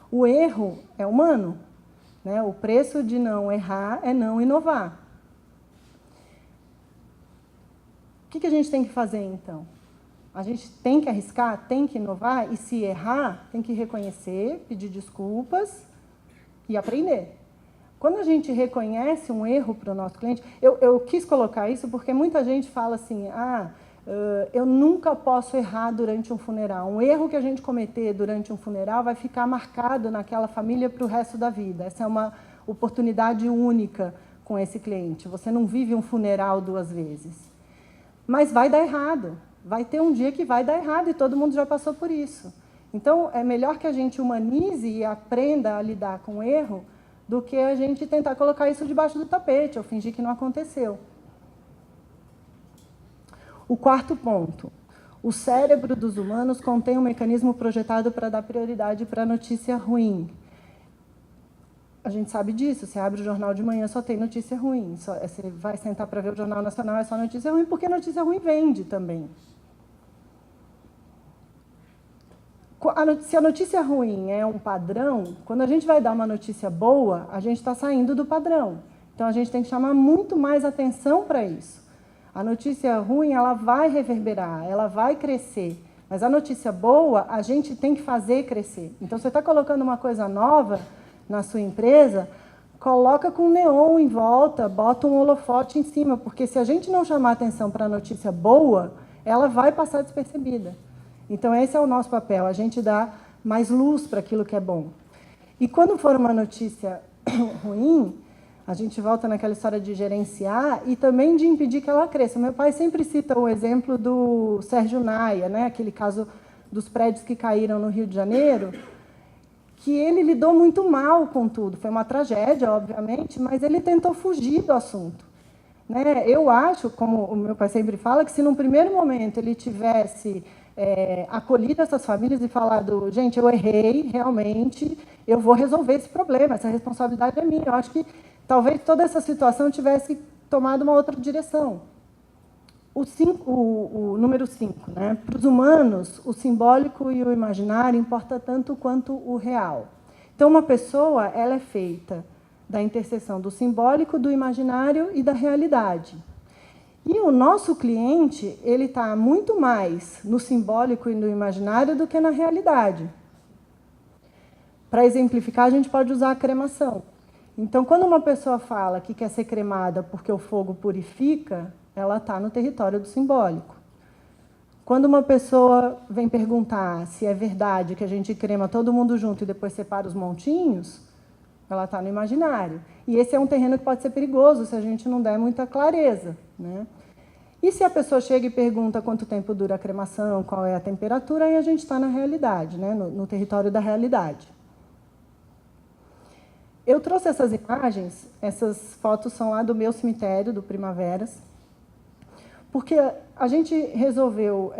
O erro é humano, né? O preço de não errar é não inovar. O que a gente tem que fazer, então? A gente tem que arriscar, tem que inovar, e se errar, tem que reconhecer, pedir desculpas e aprender. Quando a gente reconhece um erro para o nosso cliente, eu quis colocar isso porque muita gente fala assim, eu nunca posso errar durante um funeral. Um erro que a gente cometer durante um funeral vai ficar marcado naquela família para o resto da vida. Essa é uma oportunidade única com esse cliente. Você não vive um funeral 2 vezes. Mas vai dar errado. Vai ter um dia que vai dar errado e todo mundo já passou por isso. Então, é melhor que a gente humanize e aprenda a lidar com o erro do que a gente tentar colocar isso debaixo do tapete ou fingir que não aconteceu. O 4º ponto. O cérebro dos humanos contém um mecanismo projetado para dar prioridade para a notícia ruim. A gente sabe disso. Você abre o jornal de manhã, só tem notícia ruim. Você vai sentar para ver o Jornal Nacional, é só notícia ruim, porque notícia ruim vende também. Se a notícia ruim é um padrão, quando a gente vai dar uma notícia boa, a gente está saindo do padrão. Então, a gente tem que chamar muito mais atenção para isso. A notícia ruim, ela vai reverberar, ela vai crescer. Mas a notícia boa, a gente tem que fazer crescer. Então, você está colocando uma coisa nova na sua empresa, coloca com neon em volta, bota um holofote em cima, porque se a gente não chamar atenção para a notícia boa, ela vai passar despercebida. Então, esse é o nosso papel, a gente dá mais luz para aquilo que é bom. E quando for uma notícia ruim, a gente volta naquela história de gerenciar e também de impedir que ela cresça. Meu pai sempre cita o exemplo do Sérgio Naia, né? Aquele caso dos prédios que caíram no Rio de Janeiro, que ele lidou muito mal com tudo. Foi uma tragédia, obviamente, mas ele tentou fugir do assunto. Né? Eu acho, como o meu pai sempre fala, que se num primeiro momento ele tivesse acolhido essas famílias e falado, gente, eu errei, realmente, eu vou resolver esse problema, essa responsabilidade é minha. Eu acho que talvez toda essa situação tivesse tomado uma outra direção. O número 5, né? Para os humanos, o simbólico e o imaginário importa tanto quanto o real. Então, uma pessoa ela é feita da interseção do simbólico, do imaginário e da realidade. E o nosso cliente ele está muito mais no simbólico e no imaginário do que na realidade. Para exemplificar, a gente pode usar a cremação. Então, quando uma pessoa fala que quer ser cremada porque o fogo purifica, ela está no território do simbólico. Quando uma pessoa vem perguntar se é verdade que a gente crema todo mundo junto e depois separa os montinhos, ela está no imaginário. E esse é um terreno que pode ser perigoso se a gente não der muita clareza. Né? E se a pessoa chega e pergunta quanto tempo dura a cremação, qual é a temperatura, aí a gente está na realidade, né? no território da realidade. Eu trouxe essas imagens, essas fotos são lá do meu cemitério, do Primaveras, porque a gente resolveu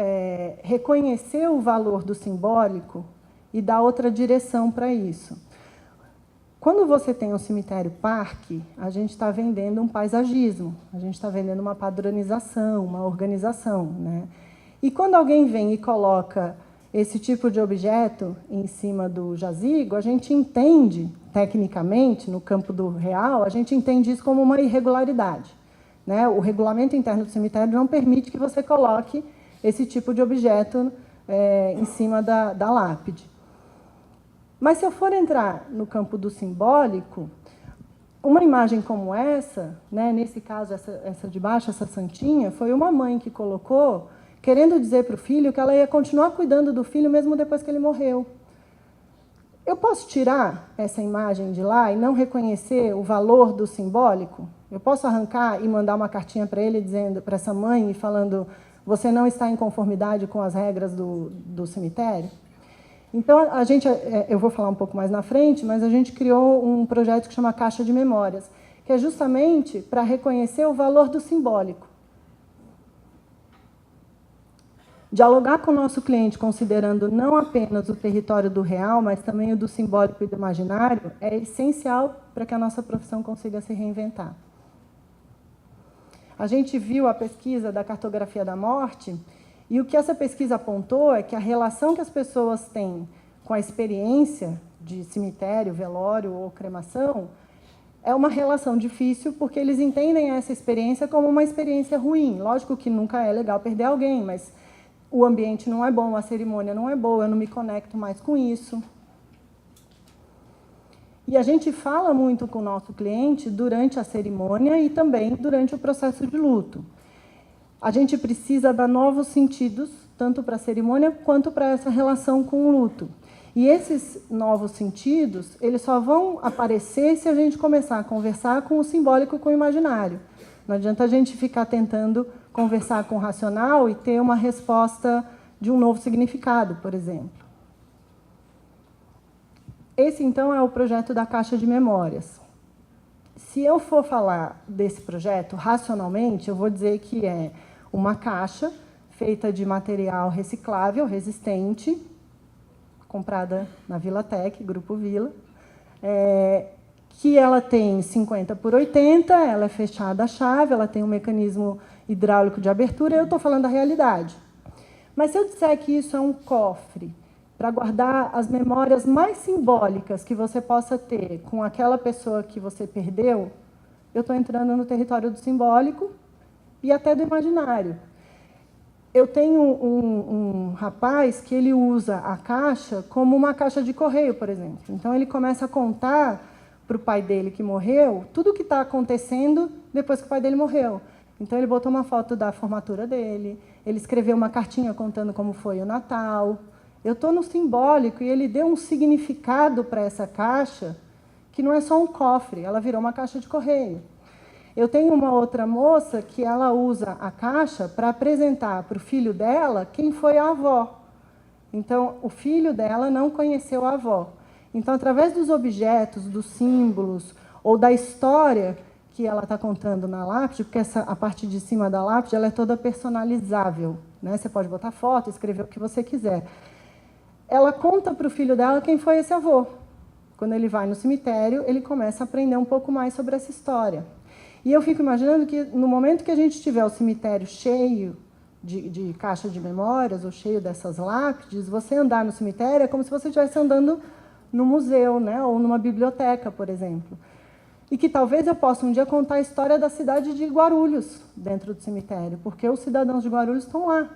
reconhecer o valor do simbólico e dar outra direção para isso. Quando você tem um cemitério-parque, a gente está vendendo um paisagismo, a gente está vendendo uma padronização, uma organização. Né? E quando alguém vem e coloca esse tipo de objeto em cima do jazigo, a gente entende, tecnicamente, no campo do real, a gente entende isso como uma irregularidade. Né? O regulamento interno do cemitério não permite que você coloque esse tipo de objeto em cima da lápide. Mas, se eu for entrar no campo do simbólico, uma imagem como essa, né, nesse caso, essa de baixo, essa santinha, foi uma mãe que colocou, querendo dizer para o filho que ela ia continuar cuidando do filho mesmo depois que ele morreu. Eu posso tirar essa imagem de lá e não reconhecer o valor do simbólico? Eu posso arrancar e mandar uma cartinha para ele, dizendo para essa mãe, falando, você não está em conformidade com as regras do cemitério? Então, eu vou falar um pouco mais na frente, mas a gente criou um projeto que chama Caixa de Memórias, que é justamente para reconhecer o valor do simbólico. Dialogar com o nosso cliente, considerando não apenas o território do real, mas também o do simbólico e do imaginário, é essencial para que a nossa profissão consiga se reinventar. A gente viu a pesquisa da cartografia da morte, e o que essa pesquisa apontou é que a relação que as pessoas têm com a experiência de cemitério, velório ou cremação é uma relação difícil, porque eles entendem essa experiência como uma experiência ruim. Lógico que nunca é legal perder alguém, mas o ambiente não é bom, a cerimônia não é boa, eu não me conecto mais com isso. E a gente fala muito com o nosso cliente durante a cerimônia e também durante o processo de luto. A gente precisa dar novos sentidos, tanto para a cerimônia quanto para essa relação com o luto. E esses novos sentidos, eles só vão aparecer se a gente começar a conversar com o simbólico e com o imaginário. Não adianta a gente ficar tentando conversar com o racional e ter uma resposta de um novo significado, por exemplo. Esse, então, é o projeto da Caixa de Memórias. Se eu for falar desse projeto racionalmente, eu vou dizer que é uma caixa feita de material reciclável, resistente, comprada na Vila Tech, Grupo Vila, que ela tem 50 por 80, ela é fechada à chave, ela tem um mecanismo hidráulico de abertura, eu estou falando da realidade. Mas se eu disser que isso é um cofre para guardar as memórias mais simbólicas que você possa ter com aquela pessoa que você perdeu, eu estou entrando no território do simbólico e até do imaginário. Eu tenho um rapaz que ele usa a caixa como uma caixa de correio, por exemplo. Então, ele começa a contar para o pai dele que morreu tudo o que está acontecendo depois que o pai dele morreu. Então, ele botou uma foto da formatura dele, ele escreveu uma cartinha contando como foi o Natal. Eu estou no simbólico e ele deu um significado para essa caixa que não é só um cofre, ela virou uma caixa de correio. Eu tenho uma outra moça que ela usa a caixa para apresentar para o filho dela quem foi a avó. Então, o filho dela não conheceu a avó. Então, através dos objetos, dos símbolos, ou da história que ela está contando na lápide, porque a parte de cima da lápide ela é toda personalizável, né? Você pode botar foto, escrever o que você quiser. Ela conta para o filho dela quem foi esse avô. Quando ele vai no cemitério, ele começa a aprender um pouco mais sobre essa história. E eu fico imaginando que, no momento que a gente tiver o cemitério cheio de caixa de memórias, ou cheio dessas lápides, você andar no cemitério é como se você estivesse andando no museu, né? Ou numa biblioteca, por exemplo. E que talvez eu possa um dia contar a história da cidade de Guarulhos dentro do cemitério, porque os cidadãos de Guarulhos estão lá.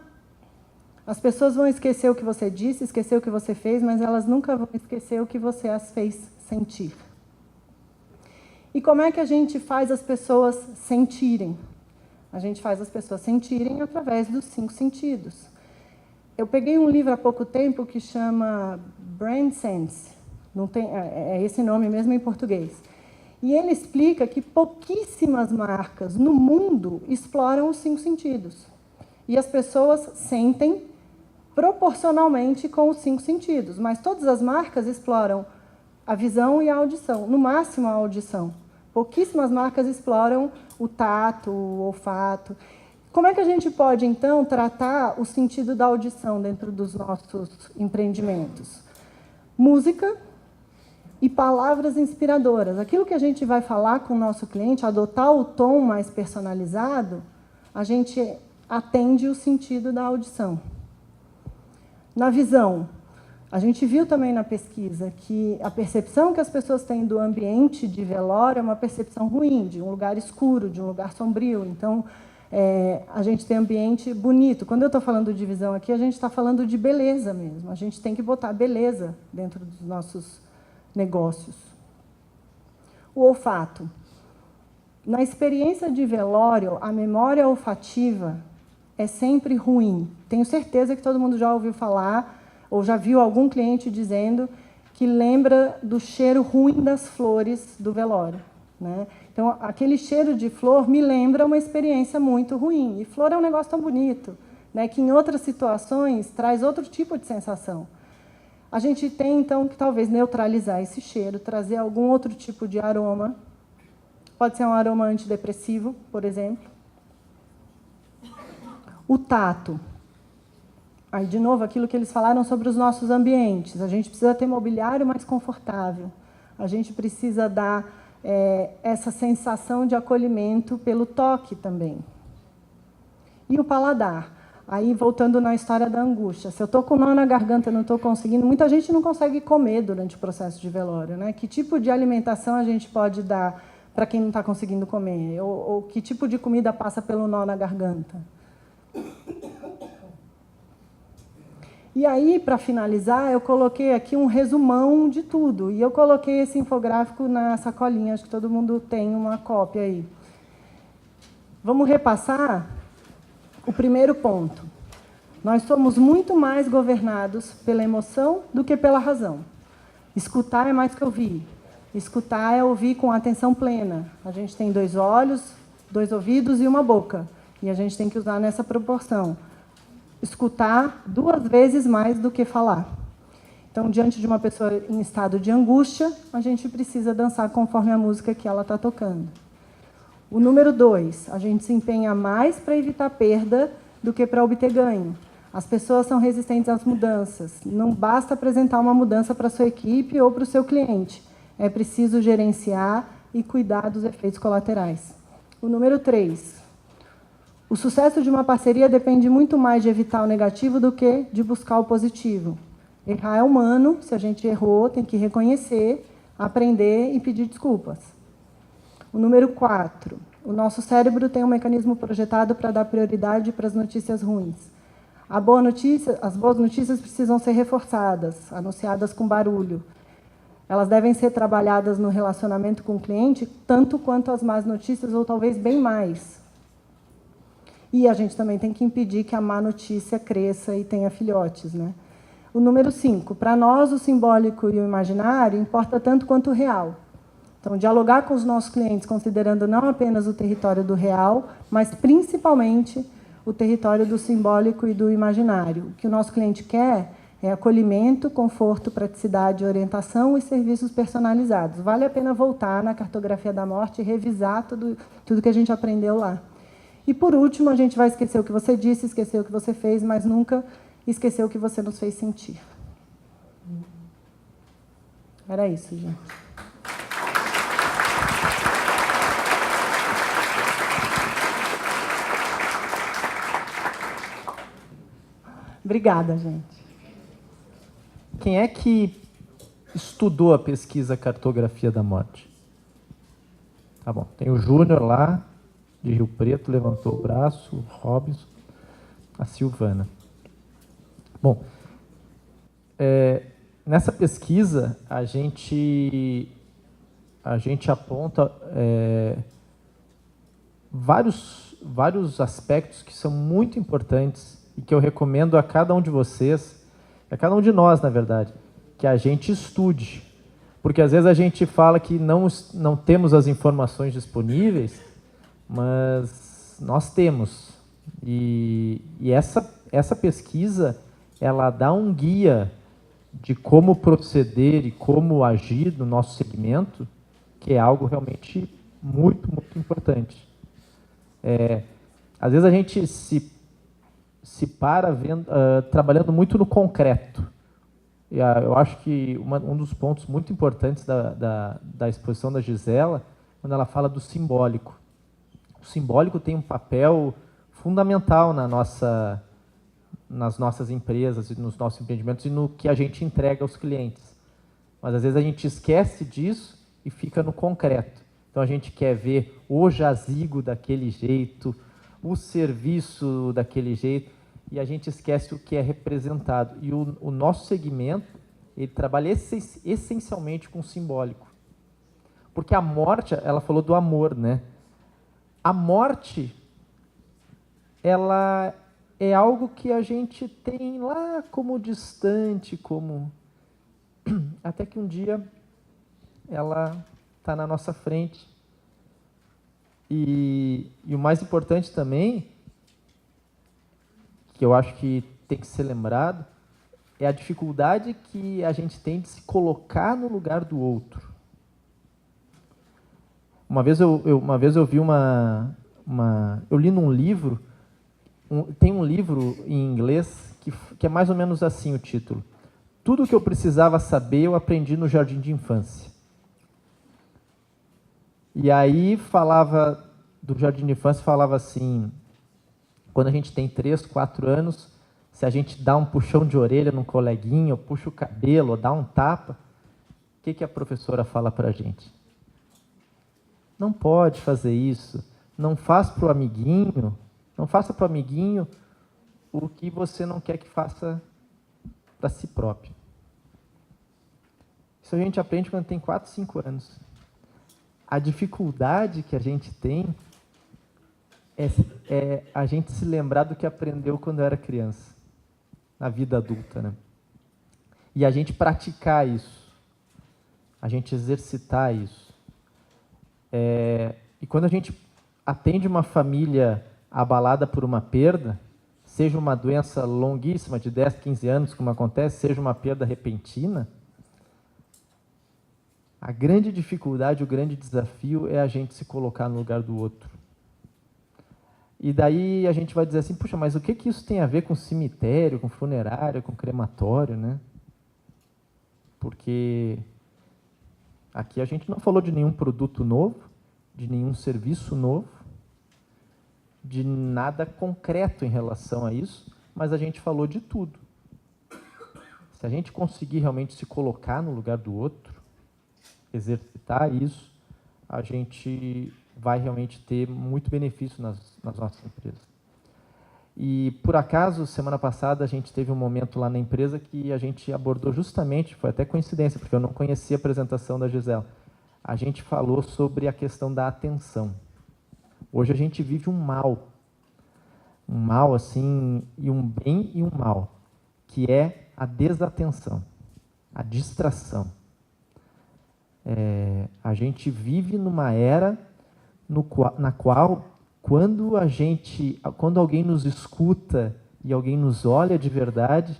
As pessoas vão esquecer o que você disse, esquecer o que você fez, mas elas nunca vão esquecer o que você as fez sentir. E como é que a gente faz as pessoas sentirem? A gente faz as pessoas sentirem através dos 5 sentidos. Eu peguei um livro há pouco tempo que chama Brand Sense, não tem, é esse nome mesmo em português. E ele explica que pouquíssimas marcas no mundo exploram os 5 sentidos. E as pessoas sentem proporcionalmente com os 5 sentidos, mas todas as marcas exploram a visão e a audição, no máximo a audição. Pouquíssimas marcas exploram o tato, o olfato. Como é que a gente pode, então, tratar o sentido da audição dentro dos nossos empreendimentos? Música e palavras inspiradoras. Aquilo que a gente vai falar com o nosso cliente, adotar o tom mais personalizado, a gente atende o sentido da audição. Na visão, a gente viu também na pesquisa que a percepção que as pessoas têm do ambiente de velório é uma percepção ruim, de um lugar escuro, de um lugar sombrio. Então, a gente tem ambiente bonito. Quando eu estou falando de visão aqui, a gente está falando de beleza mesmo. A gente tem que botar beleza dentro dos nossos negócios. O olfato. Na experiência de velório, a memória olfativa é sempre ruim. Tenho certeza que todo mundo já ouviu falar ou já viu algum cliente dizendo que lembra do cheiro ruim das flores do velório, né? Então, aquele cheiro de flor me lembra uma experiência muito ruim. E flor é um negócio tão bonito, né, que em outras situações traz outro tipo de sensação. A gente tem, então, que talvez neutralizar esse cheiro, trazer algum outro tipo de aroma. Pode ser um aroma antidepressivo, por exemplo. O tato. Aí, de novo, aquilo que eles falaram sobre os nossos ambientes. A gente precisa ter mobiliário mais confortável. A gente precisa dar essa sensação de acolhimento pelo toque também. E o paladar. Aí, voltando na história da angústia. Se eu estou com nó na garganta e não estou conseguindo... Muita gente não consegue comer durante o processo de velório, né? Que tipo de alimentação a gente pode dar para quem não está conseguindo comer? Ou que tipo de comida passa pelo nó na garganta? E aí, para finalizar, eu coloquei aqui um resumão de tudo. E eu coloquei esse infográfico na sacolinha. Acho que todo mundo tem uma cópia aí. Vamos repassar o primeiro ponto. Nós somos muito mais governados pela emoção do que pela razão. Escutar é mais que ouvir. Escutar é ouvir com atenção plena. A gente tem 2 olhos, 2 ouvidos e uma boca. E a gente tem que usar nessa proporção. Escutar 2 vezes mais do que falar. Então, diante de uma pessoa em estado de angústia, a gente precisa dançar conforme a música que ela está tocando. O número 2, a gente se empenha mais para evitar perda do que para obter ganho. As pessoas são resistentes às mudanças. Não basta apresentar uma mudança para a sua equipe ou para o seu cliente. É preciso gerenciar e cuidar dos efeitos colaterais. O número 3, o sucesso de uma parceria depende muito mais de evitar o negativo do que de buscar o positivo. Errar é humano, se a gente errou, tem que reconhecer, aprender e pedir desculpas. O número 4, o nosso cérebro tem um mecanismo projetado para dar prioridade para as notícias ruins. As boas notícias precisam ser reforçadas, anunciadas com barulho. Elas devem ser trabalhadas no relacionamento com o cliente, tanto quanto as más notícias, ou talvez bem mais. E a gente também tem que impedir que a má notícia cresça e tenha filhotes, né? O número 5, para nós o simbólico e o imaginário importa tanto quanto o real. Então, dialogar com os nossos clientes, considerando não apenas o território do real, mas principalmente o território do simbólico e do imaginário. O que o nosso cliente quer É acolhimento, conforto, praticidade, orientação e serviços personalizados. Vale a pena voltar na Cartografia da Morte e revisar tudo que a gente aprendeu lá. E, por último, a gente vai esquecer o que você disse, esquecer o que você fez, mas nunca esquecer o que você nos fez sentir. Era isso, gente. Obrigada, gente. Quem é que estudou a pesquisa Cartografia da Morte? Tá bom, tem o Júnior lá, de Rio Preto, levantou o braço, o Robson, a Silvana. Bom, nessa pesquisa, a gente aponta vários aspectos que são muito importantes e que eu recomendo a cada um de vocês, a cada um de nós, na verdade, que a gente estude. Porque às vezes a gente fala que não temos as informações disponíveis, mas nós temos. E essa pesquisa, ela dá um guia de como proceder e como agir no nosso segmento, que é algo realmente muito, muito importante. Às vezes a gente se para trabalhando muito no concreto. E eu acho que um dos pontos muito importantes da exposição da Gisela, quando ela fala do simbólico. O simbólico tem um papel fundamental nas nossas empresas e nos nossos empreendimentos e no que a gente entrega aos clientes. Mas às vezes a gente esquece disso e fica no concreto. Então a gente quer ver o jazigo daquele jeito, o serviço daquele jeito, e a gente esquece o que é representado. E o nosso segmento, ele trabalha essencialmente com o simbólico. Porque a morte, ela falou do amor, né? A morte, ela é algo que a gente tem lá como distante, como... até que um dia ela está na nossa frente. E o mais importante também, que eu acho que tem que ser lembrado, é a dificuldade que a gente tem de se colocar no lugar do outro. Uma vez eu vi eu li num livro, tem um livro em inglês que é mais ou menos assim o título. Tudo o que eu precisava saber eu aprendi no jardim de infância. E aí falava do jardim de infância, falava assim: quando a gente tem 3, 4 anos, se a gente dá um puxão de orelha num coleguinha, ou puxa o cabelo, ou dá um tapa, o que a professora fala para a gente? Não pode fazer isso. Não faça para o amiguinho, não faça para o amiguinho o que você não quer que faça para si próprio. Isso a gente aprende quando tem 4, 5 anos. A dificuldade que a gente tem é a gente se lembrar do que aprendeu quando era criança, na vida adulta, né? E a gente praticar isso, a gente exercitar isso. E quando a gente atende uma família abalada por uma perda, seja uma doença longuíssima, de 10, 15 anos, como acontece, seja uma perda repentina, a grande dificuldade, o grande desafio é a gente se colocar no lugar do outro. E daí a gente vai dizer assim: puxa, mas o que isso tem a ver com cemitério, com funerária, com crematório, né? Porque aqui a gente não falou de nenhum produto novo, de nenhum serviço novo, de nada concreto em relação a isso, mas a gente falou de tudo. Se a gente conseguir realmente se colocar no lugar do outro, exercitar isso, a gente vai realmente ter muito benefício nas nossas empresas. E, por acaso, semana passada, a gente teve um momento lá na empresa que a gente abordou justamente, foi até coincidência, porque eu não conhecia a apresentação da Gisela, a gente falou sobre a questão da atenção. Hoje a gente vive um mal assim, e um bem e um mal, que é a desatenção, a distração. A gente vive numa era na qual, quando alguém nos escuta e alguém nos olha de verdade,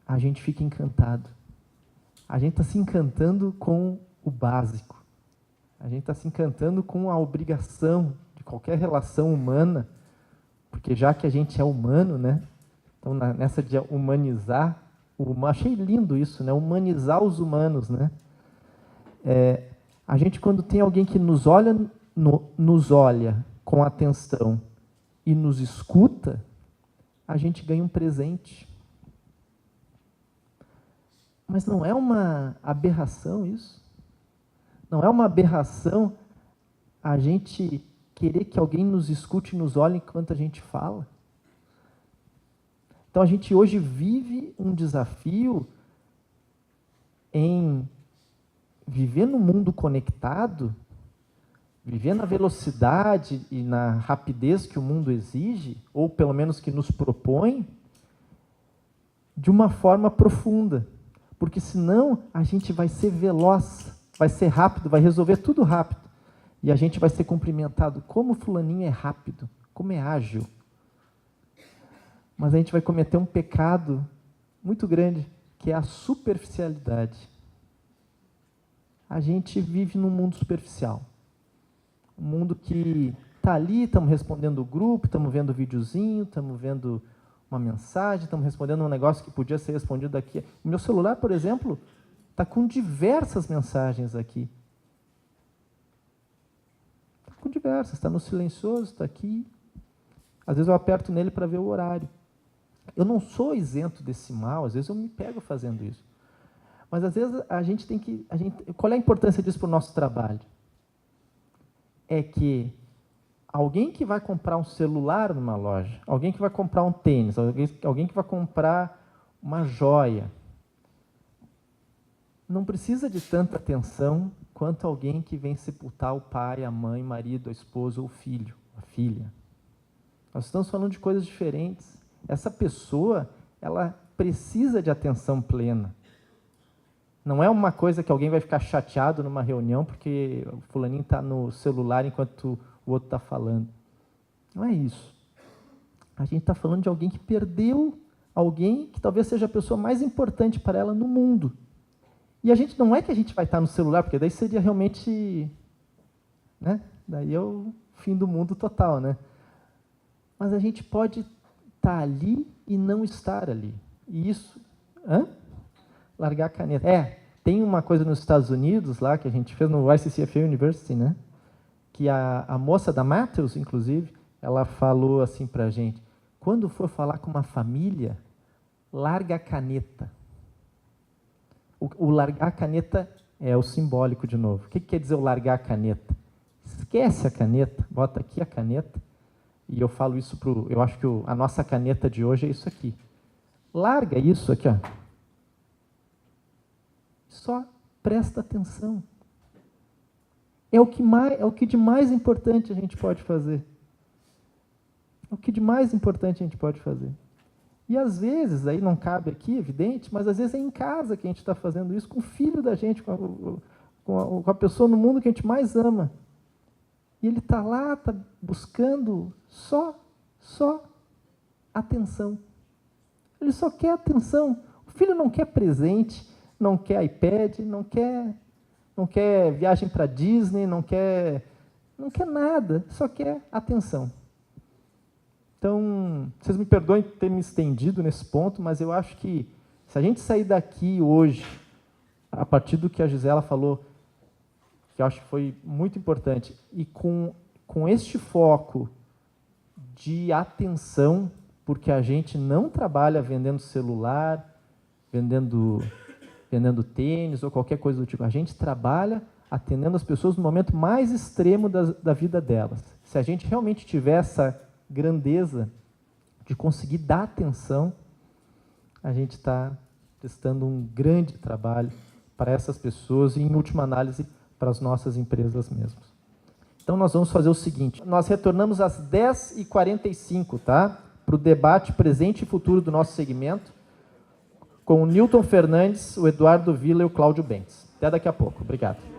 a gente fica encantado. A gente está se encantando com o básico. A gente está se encantando com a obrigação de qualquer relação humana, porque já que a gente é humano, né? Então, nessa de humanizar, achei lindo isso, né? Humanizar os humanos, né? A gente, quando tem alguém que nos olha com atenção e nos escuta, a gente ganha um presente. Mas não é uma aberração isso? Não é uma aberração a gente querer que alguém nos escute e nos olhe enquanto a gente fala? Então, a gente hoje vive um desafio em viver no mundo conectado, viver na velocidade e na rapidez que o mundo exige, ou pelo menos que nos propõe, de uma forma profunda. Porque senão a gente vai ser veloz, vai ser rápido, vai resolver tudo rápido. E a gente vai ser cumprimentado. Como fulaninho é rápido, como é ágil. Mas a gente vai cometer um pecado muito grande, que é a superficialidade. A gente vive num mundo superficial. Um mundo que está ali, estamos respondendo o grupo, estamos vendo o videozinho, estamos vendo uma mensagem, estamos respondendo um negócio que podia ser respondido daqui. O meu celular, por exemplo, está com diversas mensagens aqui. Está com diversas, está no silencioso, está aqui. Às vezes eu aperto nele para ver o horário. Eu não sou isento desse mal, às vezes eu me pego fazendo isso. Mas às vezes a gente tem que... qual é a importância disso para o nosso trabalho? É que alguém que vai comprar um celular numa loja, alguém que vai comprar um tênis, alguém que vai comprar uma joia, não precisa de tanta atenção quanto alguém que vem sepultar o pai, a mãe, o marido, a esposa ou o filho, a filha. Nós estamos falando de coisas diferentes. Essa pessoa, ela precisa de atenção plena. Não é uma coisa que alguém vai ficar chateado numa reunião porque o fulaninho está no celular enquanto o outro está falando. Não é isso. A gente está falando de alguém que perdeu alguém que talvez seja a pessoa mais importante para ela no mundo. E a gente não é que a gente vai estar no celular, porque daí seria realmente... né? Daí é o fim do mundo total, né? Mas a gente pode estar ali e não estar ali. E isso... largar a caneta. Tem uma coisa nos Estados Unidos, lá, que a gente fez no ICCFA University, né? Que a moça da Matthews, inclusive, ela falou assim para a gente, quando for falar com uma família, larga a caneta. O largar a caneta é o simbólico de novo. O que quer dizer o largar a caneta? Esquece a caneta, bota aqui a caneta, e eu falo isso eu acho que a nossa caneta de hoje é isso aqui. Larga isso aqui, ó. Só presta atenção. É o que de mais importante a gente pode fazer. É o que de mais importante a gente pode fazer. E às vezes, aí não cabe aqui, evidente, mas às vezes é em casa que a gente está fazendo isso, com o filho da gente, com a pessoa no mundo que a gente mais ama. E ele está lá, está buscando só atenção. Ele só quer atenção. O filho não quer presente, não quer iPad, não quer viagem para Disney, não quer nada, só quer atenção. Então, vocês me perdoem ter me estendido nesse ponto, mas eu acho que se a gente sair daqui hoje, a partir do que a Gisela falou, que eu acho que foi muito importante, e com este foco de atenção, porque a gente não trabalha vendendo celular, vendendo tênis ou qualquer coisa do tipo. A gente trabalha atendendo as pessoas no momento mais extremo da vida delas. Se a gente realmente tiver essa grandeza de conseguir dar atenção, a gente está prestando um grande trabalho para essas pessoas e, em última análise, para as nossas empresas mesmas. Então, nós vamos fazer o seguinte, nós retornamos às 10h45, tá? Para o debate presente e futuro do nosso segmento, com o Newton Fernandes, o Eduardo Villa e o Cláudio Bentes. Até daqui a pouco. Obrigado.